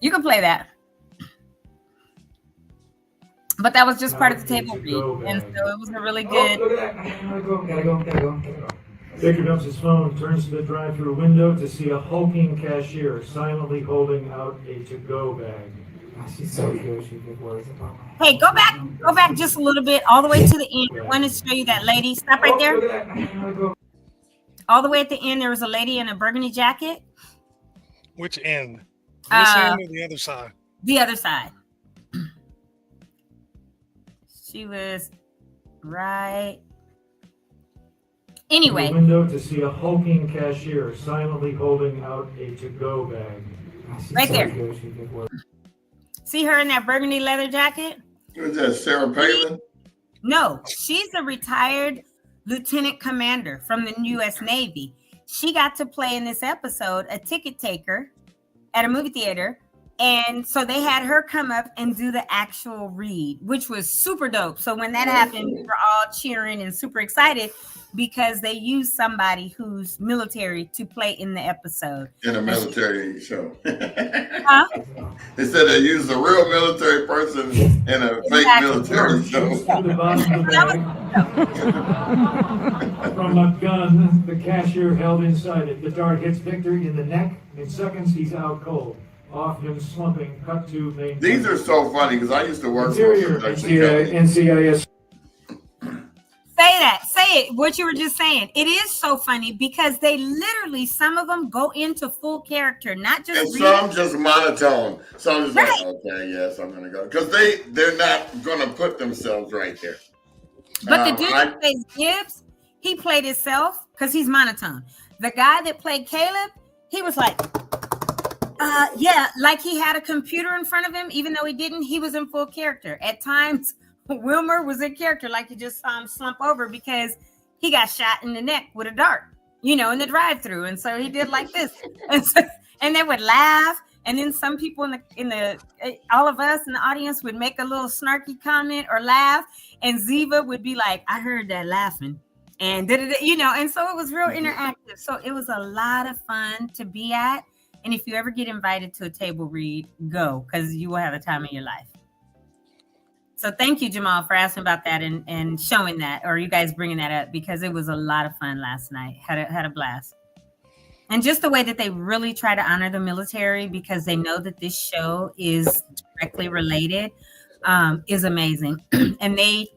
You can play that. But that was just part of the table read. And so it was a really good. Oh, look at that. Gotta go. Baker dumps his phone, turns to the drive-through window to see a hulking cashier silently holding out a to-go bag. She's so good. She good words about me. Hey, go back just a little bit, all the way to the end. I want to show you that lady. Stop right there. Look at that. All the way at the end, there was a lady in a burgundy jacket. Which end? This end or the other side? The other side. She was right. Anyway. The window to see a hulking cashier silently holding out a to-go bag. Right there. See her in that burgundy leather jacket? Who's that, Sarah Palin? No, she's a retired lieutenant commander from the U.S. Navy. She got to play in this episode a ticket taker at a movie theater. And so they had her come up and do the actual read, which was super dope. So when that happened, we were all cheering and super excited because they used somebody who's military to play in the episode. In a military show. Huh? They said they used a real military person in a fake military show. From a gun, the cashier held inside it. The dart hits Victor in the neck. In seconds, he's out cold. Off him slumping, cut to main. These are so funny because I used to work for a production company. NCIS. Say that. Say it. What you were just saying. It is so funny because they literally, some of them go into full character, not just. And some just monotone. Some just like, okay, yes, I'm gonna go because they're not gonna put themselves right there. But the dude that plays Gibbs, he played himself because he's monotone. The guy that played Caleb, he was like. Yeah, like he had a computer in front of him, even though he didn't, he was in full character. At times, Wilmer was in character, like you just saw him slump over because he got shot in the neck with a dart, in the drive-through. And so he did like this. And they would laugh. And then some people all of us in the audience would make a little snarky comment or laugh. And Ziva would be like, I heard that laughing. And and so it was real interactive. So it was a lot of fun to be at. And if you ever get invited to a table read, go, because you will have the time of your life. So thank you, Jamal, for asking about that and showing that, or you guys bringing that up, because it was a lot of fun last night. Had a blast. And just the way that they really try to honor the military, because they know that this show is directly related, is amazing. And they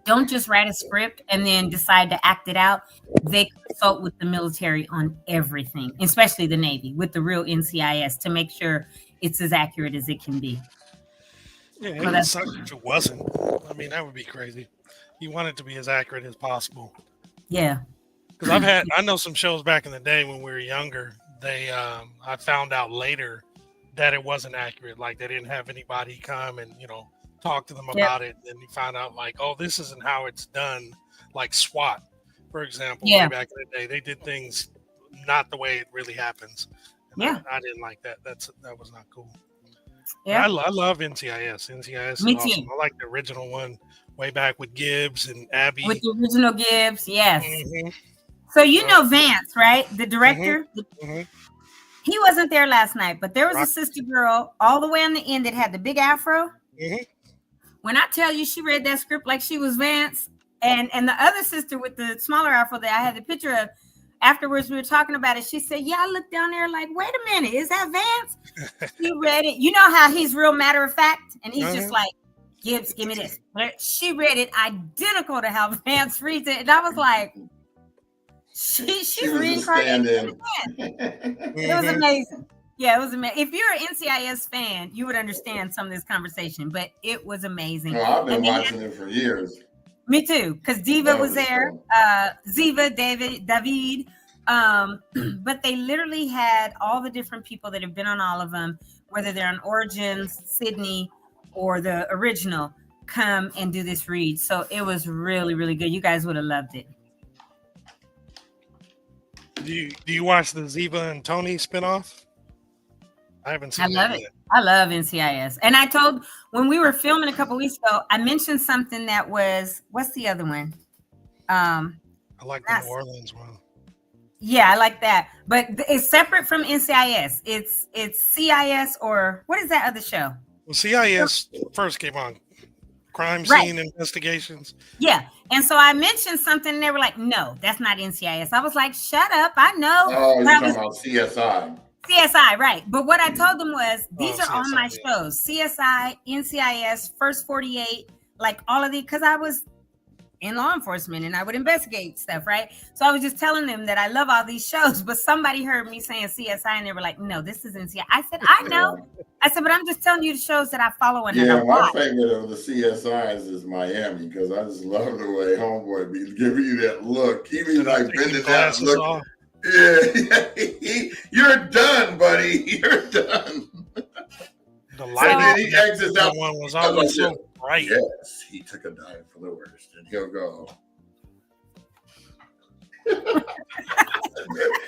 don't just write a script and then decide to act it out. They consult with the military on everything, especially the Navy, with the real NCIS to make sure it's as accurate as it can be. Yeah, it would suck if it wasn't. I mean, that would be crazy. You want it to be as accurate as possible. Yeah. Because I know some shows back in the day when we were younger, I found out later that it wasn't accurate. Like they didn't have anybody come and, talk to them about it. And you found out like, oh, this isn't how it's done. Like SWAT, for example, way back in the day, they did things not the way it really happens. And I didn't like that. That was not cool. Yeah, I love NCIS. NCIS, me awesome. too. I like the original one way back with Gibbs and Abby. With the original Gibbs, yes. Mm-hmm. So Vance, right? The director. Mm-hmm. He wasn't there last night, but there was a sister girl all the way on the end that had the big afro. Mm-hmm. When I tell you, she read that script like she was Vance, and the other sister with the smaller afro that I had the picture of. Afterwards, we were talking about it. She said, yeah, I looked down there like, wait a minute, is that Vance? She read it. You know how he's real matter of fact? And he's just like, Gibbs, give me this. She read it identical to how Vance reads it. And I was like, she's reincarnated. It was amazing. Yeah, it was amazing. If you're an NCIS fan, you would understand some of this conversation, but it was amazing. Well, I've been watching it for years. Me too, because Diva was there, Ziva, David, but they literally had all the different people that have been on all of them, whether they're on Origins, Sydney, or the original, come and do this read. So it was really, really good. You guys would have loved it. Do you watch the Ziva and Tony spinoff? I haven't seen that yet. I love NCIS. And I told, when we were filming a couple weeks ago, I mentioned something that was, what's the other one? I like the New Orleans one. Yeah, I like that. But it's separate from NCIS. It's CIS, or what is that other show? Well, CIS first came on. Crime Scene Investigations. Yeah. And so I mentioned something and they were like, no, that's not NCIS. I was like, shut up. I know. Oh, you're talking about CSI. CSI, right. But what I told them was, these are on my shows. CSI, NCIS, First 48, like all of these, because I was in law enforcement and I would investigate stuff, right? So I was just telling them that I love all these shows, but somebody heard me saying CSI and they were like, no, this is NCIS. I said, I know. I said, but I'm just telling you the shows that I follow and I watch. My favorite of the CSIs is Miami, because I just love the way Homeboy be giving you that look. He be like bending down and looking. Yeah, you're done, buddy. You're done. The light and then he exits out. One was always Right. Yes, he took a dive for the worst, and he'll go.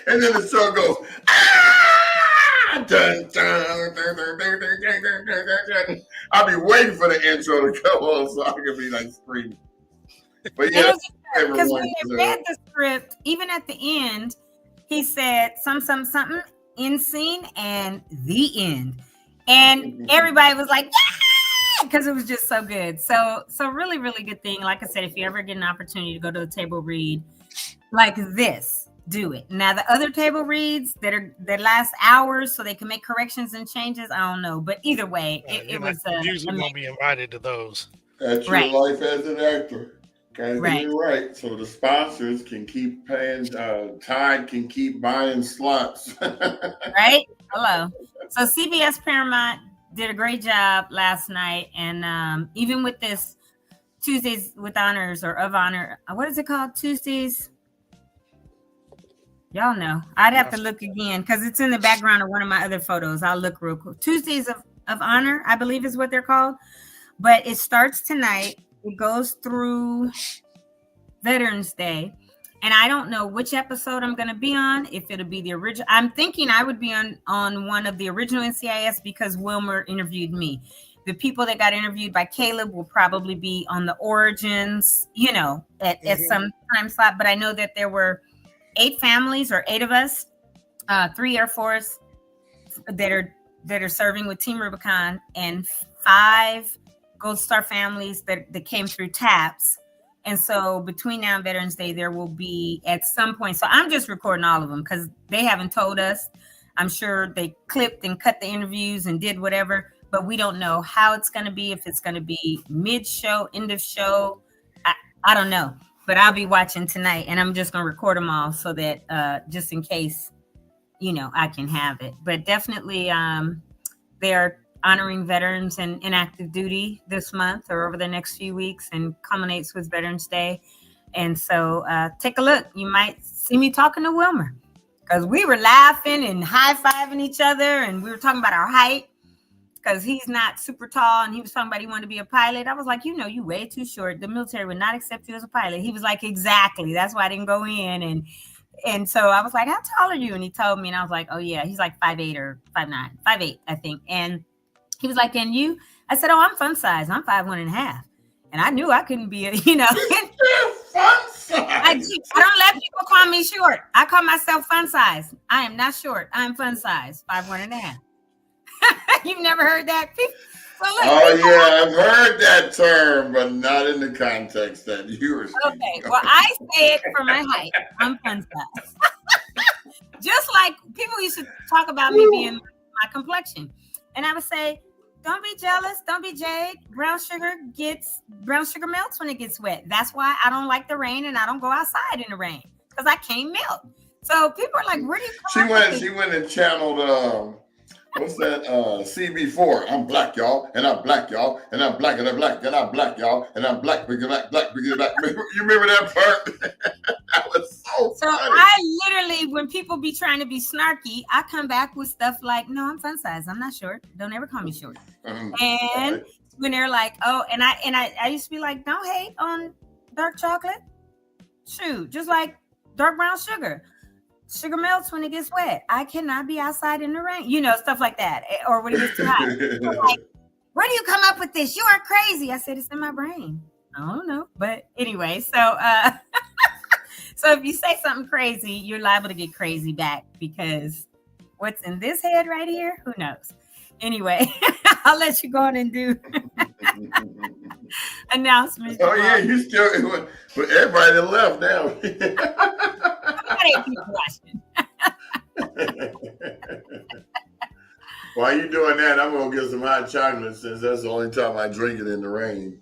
and then the song goes. Ah! Dun, dun, dun, dun, dun, dun, dun, dun, dun, dun. I'll be waiting for the intro to come on so I can be like screaming. But yeah, because when they read the script, even at the end, he said something, end scene, and the end. And everybody was like, yeah, because it was just so good. So really, really good thing. Like I said, if you ever get an opportunity to go to a table read like this, do it. Now, the other table reads that last hours so they can make corrections and changes, I don't know. But either way, it was usually won't be invited to those. That's your life as an actor. Gotta get it right. So the sponsors can keep paying, Tide can keep buying slots. Right? Hello. So CBS Paramount did a great job last night. And even with this Tuesdays with Honors or of Honor, what is it called? Tuesdays? Y'all know. I'd have to look again because it's in the background of one of my other photos. I'll look real quick. Tuesdays of Honor, I believe is what they're called. But it starts tonight. It goes through Veterans Day. And I don't know which episode I'm going to be on, if it'll be the original. I'm thinking I would be on one of the original NCIS because Wilmer interviewed me. The people that got interviewed by Caleb will probably be on the Origins, at some time slot. But I know that there were 8 families or 8 of us, 3 Air Force that are serving with Team Rubicon, and 5 Gold Star families that came through TAPS. And so between now and Veterans Day, there will be at some point. So I'm just recording all of them because they haven't told us. I'm sure they clipped and cut the interviews and did whatever, but we don't know how it's going to be, if it's going to be mid-show, end of show. I don't know, but I'll be watching tonight and I'm just going to record them all so that just in case, I can have it. But definitely they're honoring veterans in active duty this month or over the next few weeks, and culminates with Veterans Day. And so take a look. You might see me talking to Wilmer because we were laughing and high-fiving each other, and we were talking about our height because he's not super tall, and he was talking about he wanted to be a pilot. I was like, you way too short. The military would not accept you as a pilot. He was like, exactly. That's why I didn't go in. And so I was like, how tall are you? And he told me, and I was like, oh yeah, he's like 5'8" or 5'9", 5'8", I think. And he was like, and you? I said, oh, I'm fun size. I'm 5'1.5". And I knew I couldn't be fun size. I don't let people call me short. I call myself fun size. I am not short. I'm fun size, 5'1.5". You've never heard that? I've heard that term, but not in the context that you were speaking. Okay, well, I say it for my height. I'm fun size. Just like people used to talk about me being my complexion. And I would say, don't be jealous. Don't be jade. Brown sugar melts when it gets wet. That's why I don't like the rain and I don't go outside in the rain because I can't melt. So people are like, where do you come from? She went and channeled, what's that? CB4. I'm black, y'all. And I'm black, y'all. And I'm black, and I'm black, and I'm black, y'all. And I'm black, black. You remember that part? That was so funny. I literally, when people be trying to be snarky, I come back with stuff like, no, I'm fun size. I'm not short. Don't ever call me short. And when they're like, oh, and I used to be like, don't hate on dark chocolate. Shoot, just like dark brown sugar. Sugar melts when it gets wet. I cannot be outside in the rain. Stuff like that. Or when it gets too hot. Like, where do you come up with this? You are crazy. I said, it's in my brain. I don't know. But anyway, so so if you say something crazy, you're liable to get crazy back because what's in this head right here, who knows? Anyway, I'll let you go on and do announcements. Oh, yeah, you still, but everybody that left now. While you doing that, I'm going to get some hot chocolate since that's the only time I drink it in the rain.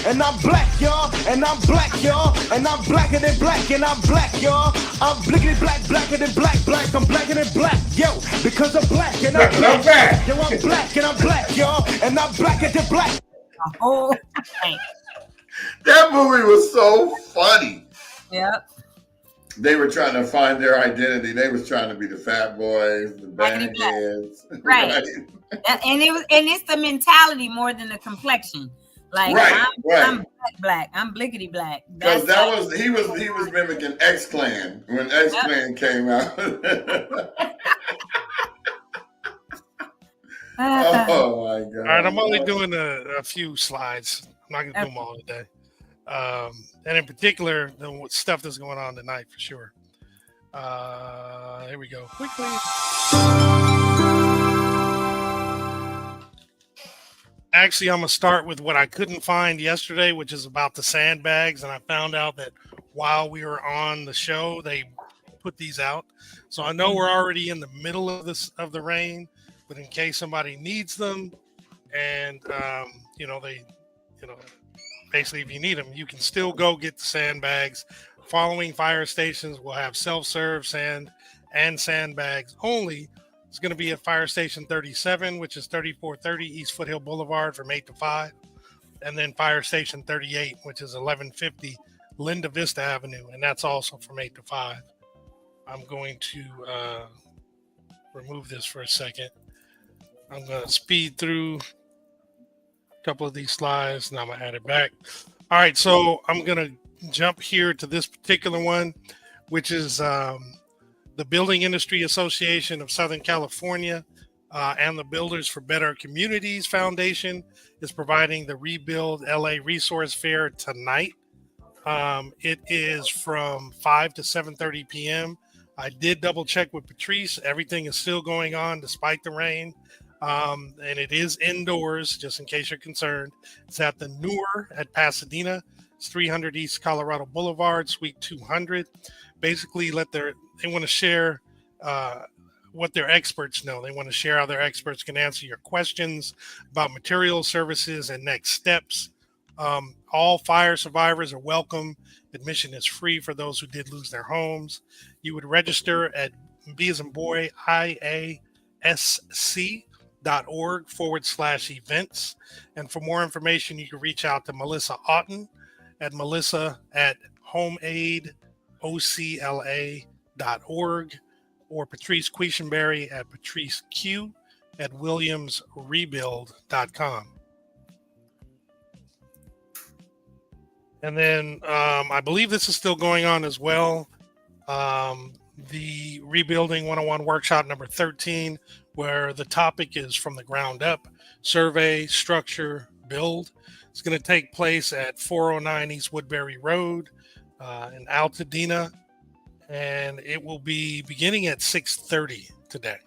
And I'm black, y'all, and I'm black, y'all, and I'm blacker than black, and I'm black, y'all. I'm blickety black, blacker than black, black, I'm blacker than black, yo, because I'm black, and I'm black. Yo, I'm black, and I'm black, y'all, and I'm blacker than black. Oh, that movie was so funny. Yep. they were trying to find their identity. They was trying to be the fat boys, the bagheads, right? And it's the mentality more than the complexion. Like I'm black. I'm blickety black. Because he was mimicking X Clan when X Clan came out. Oh my God! All right, I'm only doing a few slides. I'm not gonna do them all today. And in particular, the stuff that's going on tonight for sure. Here we go. Quickly. Actually, I'm going to start with what I couldn't find yesterday, which is about the sandbags. And I found out that while we were on the show, they put these out. So I know we're already in the middle of the rain, but in case somebody needs them and, basically if you need them, you can still go get the sandbags. Following fire stations will have self-serve sand and sandbags only. It's going to be at Fire Station 37, which is 3430 East Foothill Boulevard from 8 to 5. And then Fire Station 38, which is 1150 Linda Vista Avenue. And that's also from 8 to 5. I'm going to remove this for a second. I'm going to speed through a couple of these slides and I'm going to add it back. All right, so I'm going to jump here to this particular one, which is the Building Industry Association of Southern California and the Builders for Better Communities Foundation is providing the Rebuild LA Resource Fair tonight. It is from 5 to 7:30 p.m. I did double check with Patrice. Everything is still going on despite the rain. And it is indoors, just in case you're concerned. It's at the Newer at Pasadena. It's 300 East Colorado Boulevard, Suite 200. Basically, they want to share what their experts know. They want to share how their experts can answer your questions about materials, services, and next steps. All fire survivors are welcome. Admission is free for those who did lose their homes. You would register at B as in boy, IASC.org/events. And for more information, you can reach out to Melissa Otten at melissa@homeaidocla.org or Patrice Quisenberry at patriceq@williamsrebuild.com. And then I believe this is still going on as well. The Rebuilding 101 workshop number 13, where the topic is from the ground up, survey, structure, build. It's going to take place at 409 East Woodbury Road in Altadena, and it will be beginning at 6:30 today.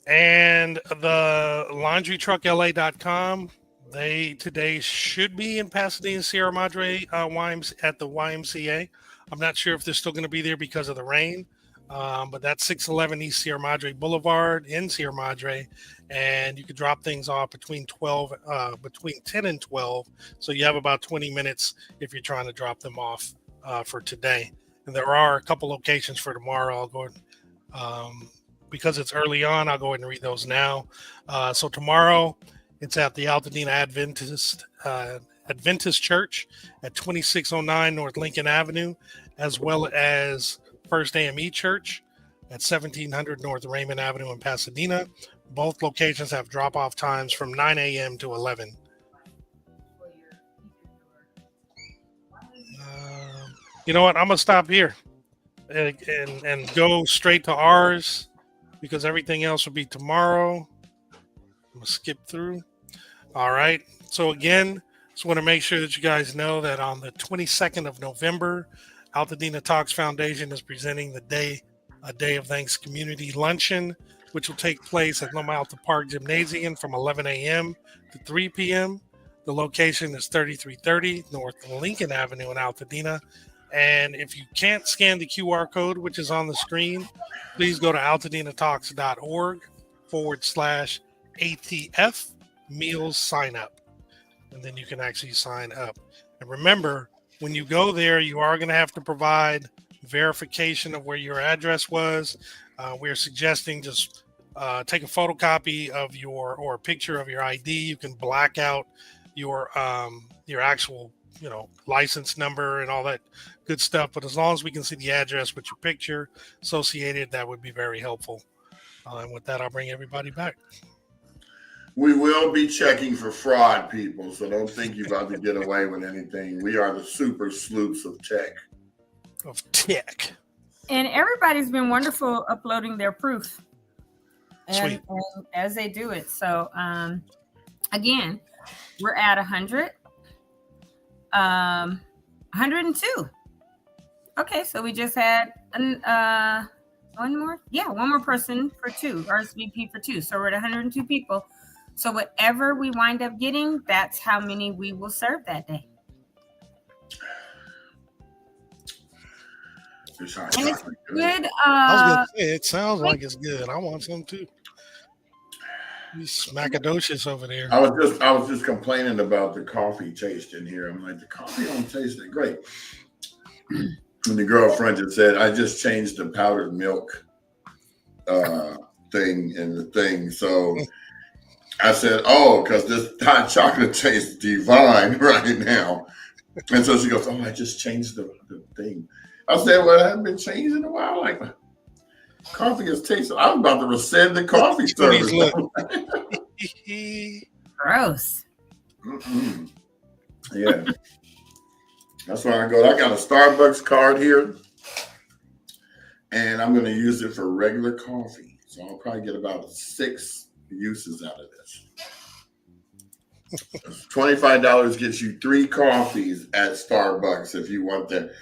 And the laundrytruckla.com, they today should be in Pasadena, Sierra Madre at the YMCA. I'm not sure if they're still going to be there because of the rain, but that's 611 East Sierra Madre Boulevard in Sierra Madre, and you can drop things off between 10 and 12. So you have about 20 minutes if you're trying to drop them off for today. And there are a couple locations for tomorrow. I'll go because it's early on, I'll go ahead and read those now. So tomorrow, it's at the Altadena Adventist Church at 2609 North Lincoln Avenue, as well as First AME Church at 1700 North Raymond Avenue in Pasadena. Both locations have drop-off times from 9 a.m. to 11. You know what? I'm going to stop here and go straight to ours, because everything else will be tomorrow. I'm going to skip through. All right. So again, just want to make sure that you guys know that on the 22nd of November, Altadena Talks Foundation is presenting a Day of Thanks Community Luncheon, which will take place at Loma Alta Park Gymnasium from 11 a.m. to 3 p.m. The location is 3330 North Lincoln Avenue in Altadena. And if you can't scan the QR code, which is on the screen, please go to altadenatalks.org/ATF meals sign up. And then you can actually sign up. And remember, when you go there, you are going to have to provide verification of where your address was. We're suggesting just take a photocopy of or a picture of your ID. You can black out your actual license number and all that good stuff. But as long as we can see the address with your picture associated, that would be very helpful. And with that, I'll bring everybody back. We will be checking for fraud, people, so don't think you're about to get away with anything. We are the super sleuths of tech. And everybody's been wonderful uploading their proof. And as they do it. So, again, we're at 100. 102. Okay, so we just had one more. Yeah, one more person for 2, RSVP for 2. So we're at 102 people. So whatever we wind up getting, that's how many we will serve that day. And it's good. I was gonna say, it sounds like it's good. I want some too. You smackadocious over there. I was just complaining about the coffee taste in here. I'm like, the coffee don't taste that great. And the girlfriend just said, I just changed the powdered milk thing in the thing. So I said, oh, because this hot chocolate tastes divine right now. And so she goes, oh, I just changed the thing. I said, well, it hasn't been changed in a while. Like, coffee is tasting. I was about to rescind the coffee service. Gross. Mm-mm. Yeah. That's where I go. I got a Starbucks card here, and I'm going to use it for regular coffee. So I'll probably get about 6 uses out of this. $25 gets you 3 coffees at Starbucks if you want the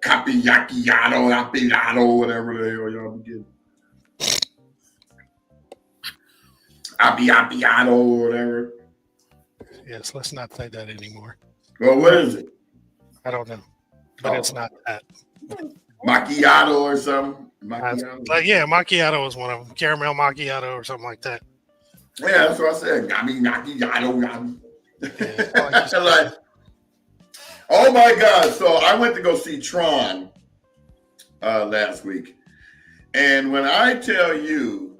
Cappiacchiato, Appiato, whatever the hell y'all be getting. Appiato, whatever. Yes, let's not say that anymore. Well, what is it? I don't know, but it's not that. Macchiato or something? Macchiato? Yeah, macchiato is one of them. Caramel macchiato or something like that. Yeah, that's what I said. Macchiato. Yeah, like, oh my God. So I went to go see Tron last week. And when I tell you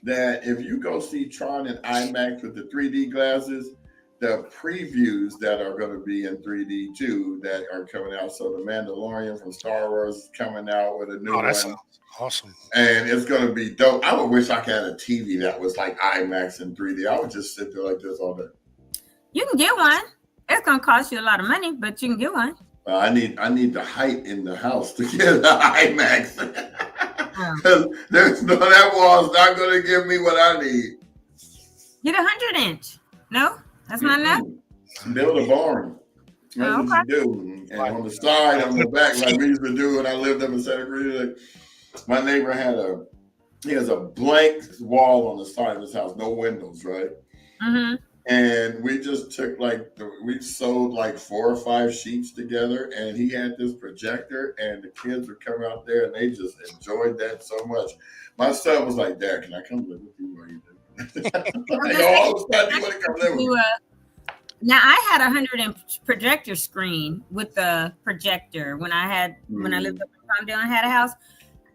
that if you go see Tron in IMAX with the 3D glasses, the previews that are going to be in 3D too that are coming out. So the Mandalorian from Star Wars is coming out with a new one. That's awesome. And it's going to be dope. I would wish I could have a TV that was like IMAX in 3D. I would just sit there like this all day. You can get one. It's going to cost you a lot of money, but you can get one. I need the height in the house to get the IMAX. Because that wall's not going to give me what I need. Get a 100-inch. No? That's not enough? Build a barn. That's what you do. And on the side, on the back, like we used to do when I lived up in Santa Cruz, like, my neighbor has a blank wall on the side of his house, no windows, right? Mm-hmm. And we just took we sewed like 4 or 5 sheets together, and he had this projector, and the kids would come out there, and they just enjoyed that so much. My son was like, Dad, can I come live with you while you do? All of a sudden, you want to come live with me. Now I had a 100-inch projector screen with the projector when I lived up in Palmdale and had a house.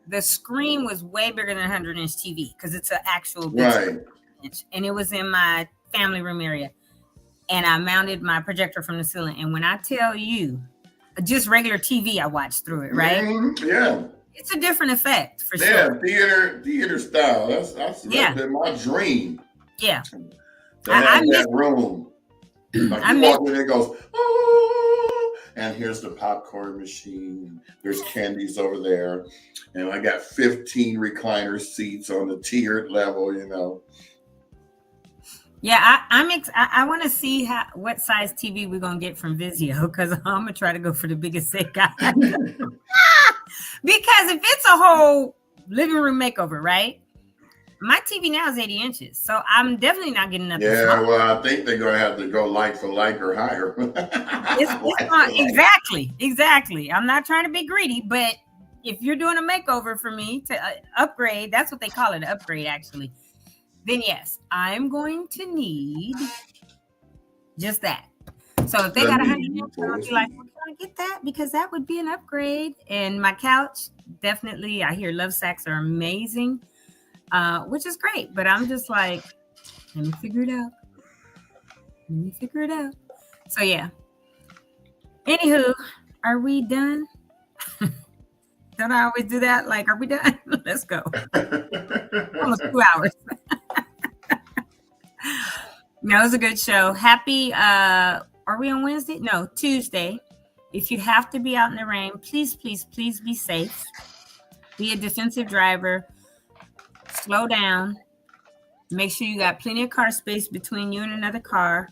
The screen was way bigger than a 100-inch TV because it's an actual big inch, and it was in my family room area. And I mounted my projector from the ceiling. And when I tell you, just regular TV, I watched through it, right? Mm-hmm. Yeah. It's a different effect for sure. Yeah, theater style. That's been my dream. Yeah. To have that room. Like you walk in there, it goes, oh, and here's the popcorn machine. There's candies over there. And I got 15 recliner seats on the tiered level, you know. Yeah, I want to see what size TV we're going to get from Vizio, because I'm going to try to go for the biggest set guy. Because if it's a whole living room makeover, right? My TV now is 80 inches, so I'm definitely not getting up. Yeah, well, I think they're going to have to go like for like or higher. Exactly. I'm not trying to be greedy, but if you're doing a makeover for me to upgrade, that's what they call it, upgrade actually, then yes, I'm going to need just that. So if they got 100 inches, I'll be like, well, can I get that? Because that would be an upgrade. And my couch, definitely, I hear love sacks are amazing. Which is great, but I'm just like, let me figure it out. So yeah. Anywho, are we done? Don't I always do that? Like, are we done? Let's go. Almost 2 hours. No, it was a good show. Happy, are we on Wednesday? No, Tuesday. If you have to be out in the rain, please, please, please be safe. Be a defensive driver. Slow down. Make sure you got plenty of car space between you and another car.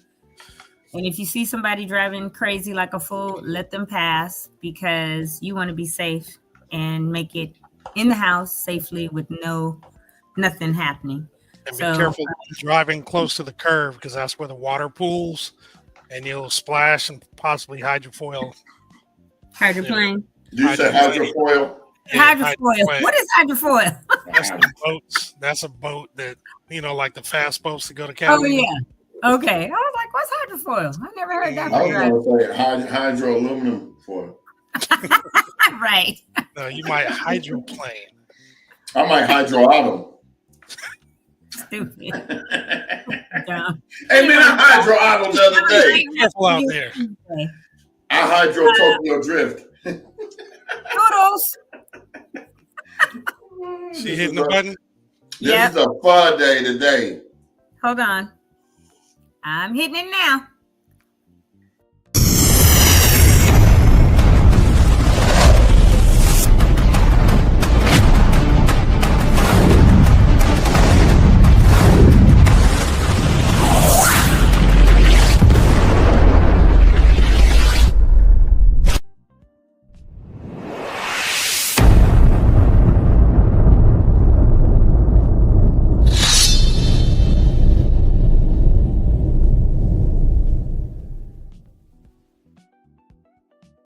And if you see somebody driving crazy like a fool, let them pass, because you want to be safe and make it in the house safely with nothing happening. And be careful driving close to the curve, because that's where the water pools, and you'll splash and possibly hydrofoil. Hydroplane. You said hydrofoil? Yeah, hydrofoil. What is hydrofoil? That's the boats. That's a boat that, like the fast boats that go to California. Oh, yeah. Okay. I was like, what's hydrofoil? I never heard that. I was going to say hydro aluminum foil. Right. No, you might hydroplane. I might hydro auto. Stupid. Hey, man, I hydro auto the other day. Careful out there. I hydro Tokyo Drift. Noodles. She hitting the button? This is a fun day today. Hold on. I'm hitting it now.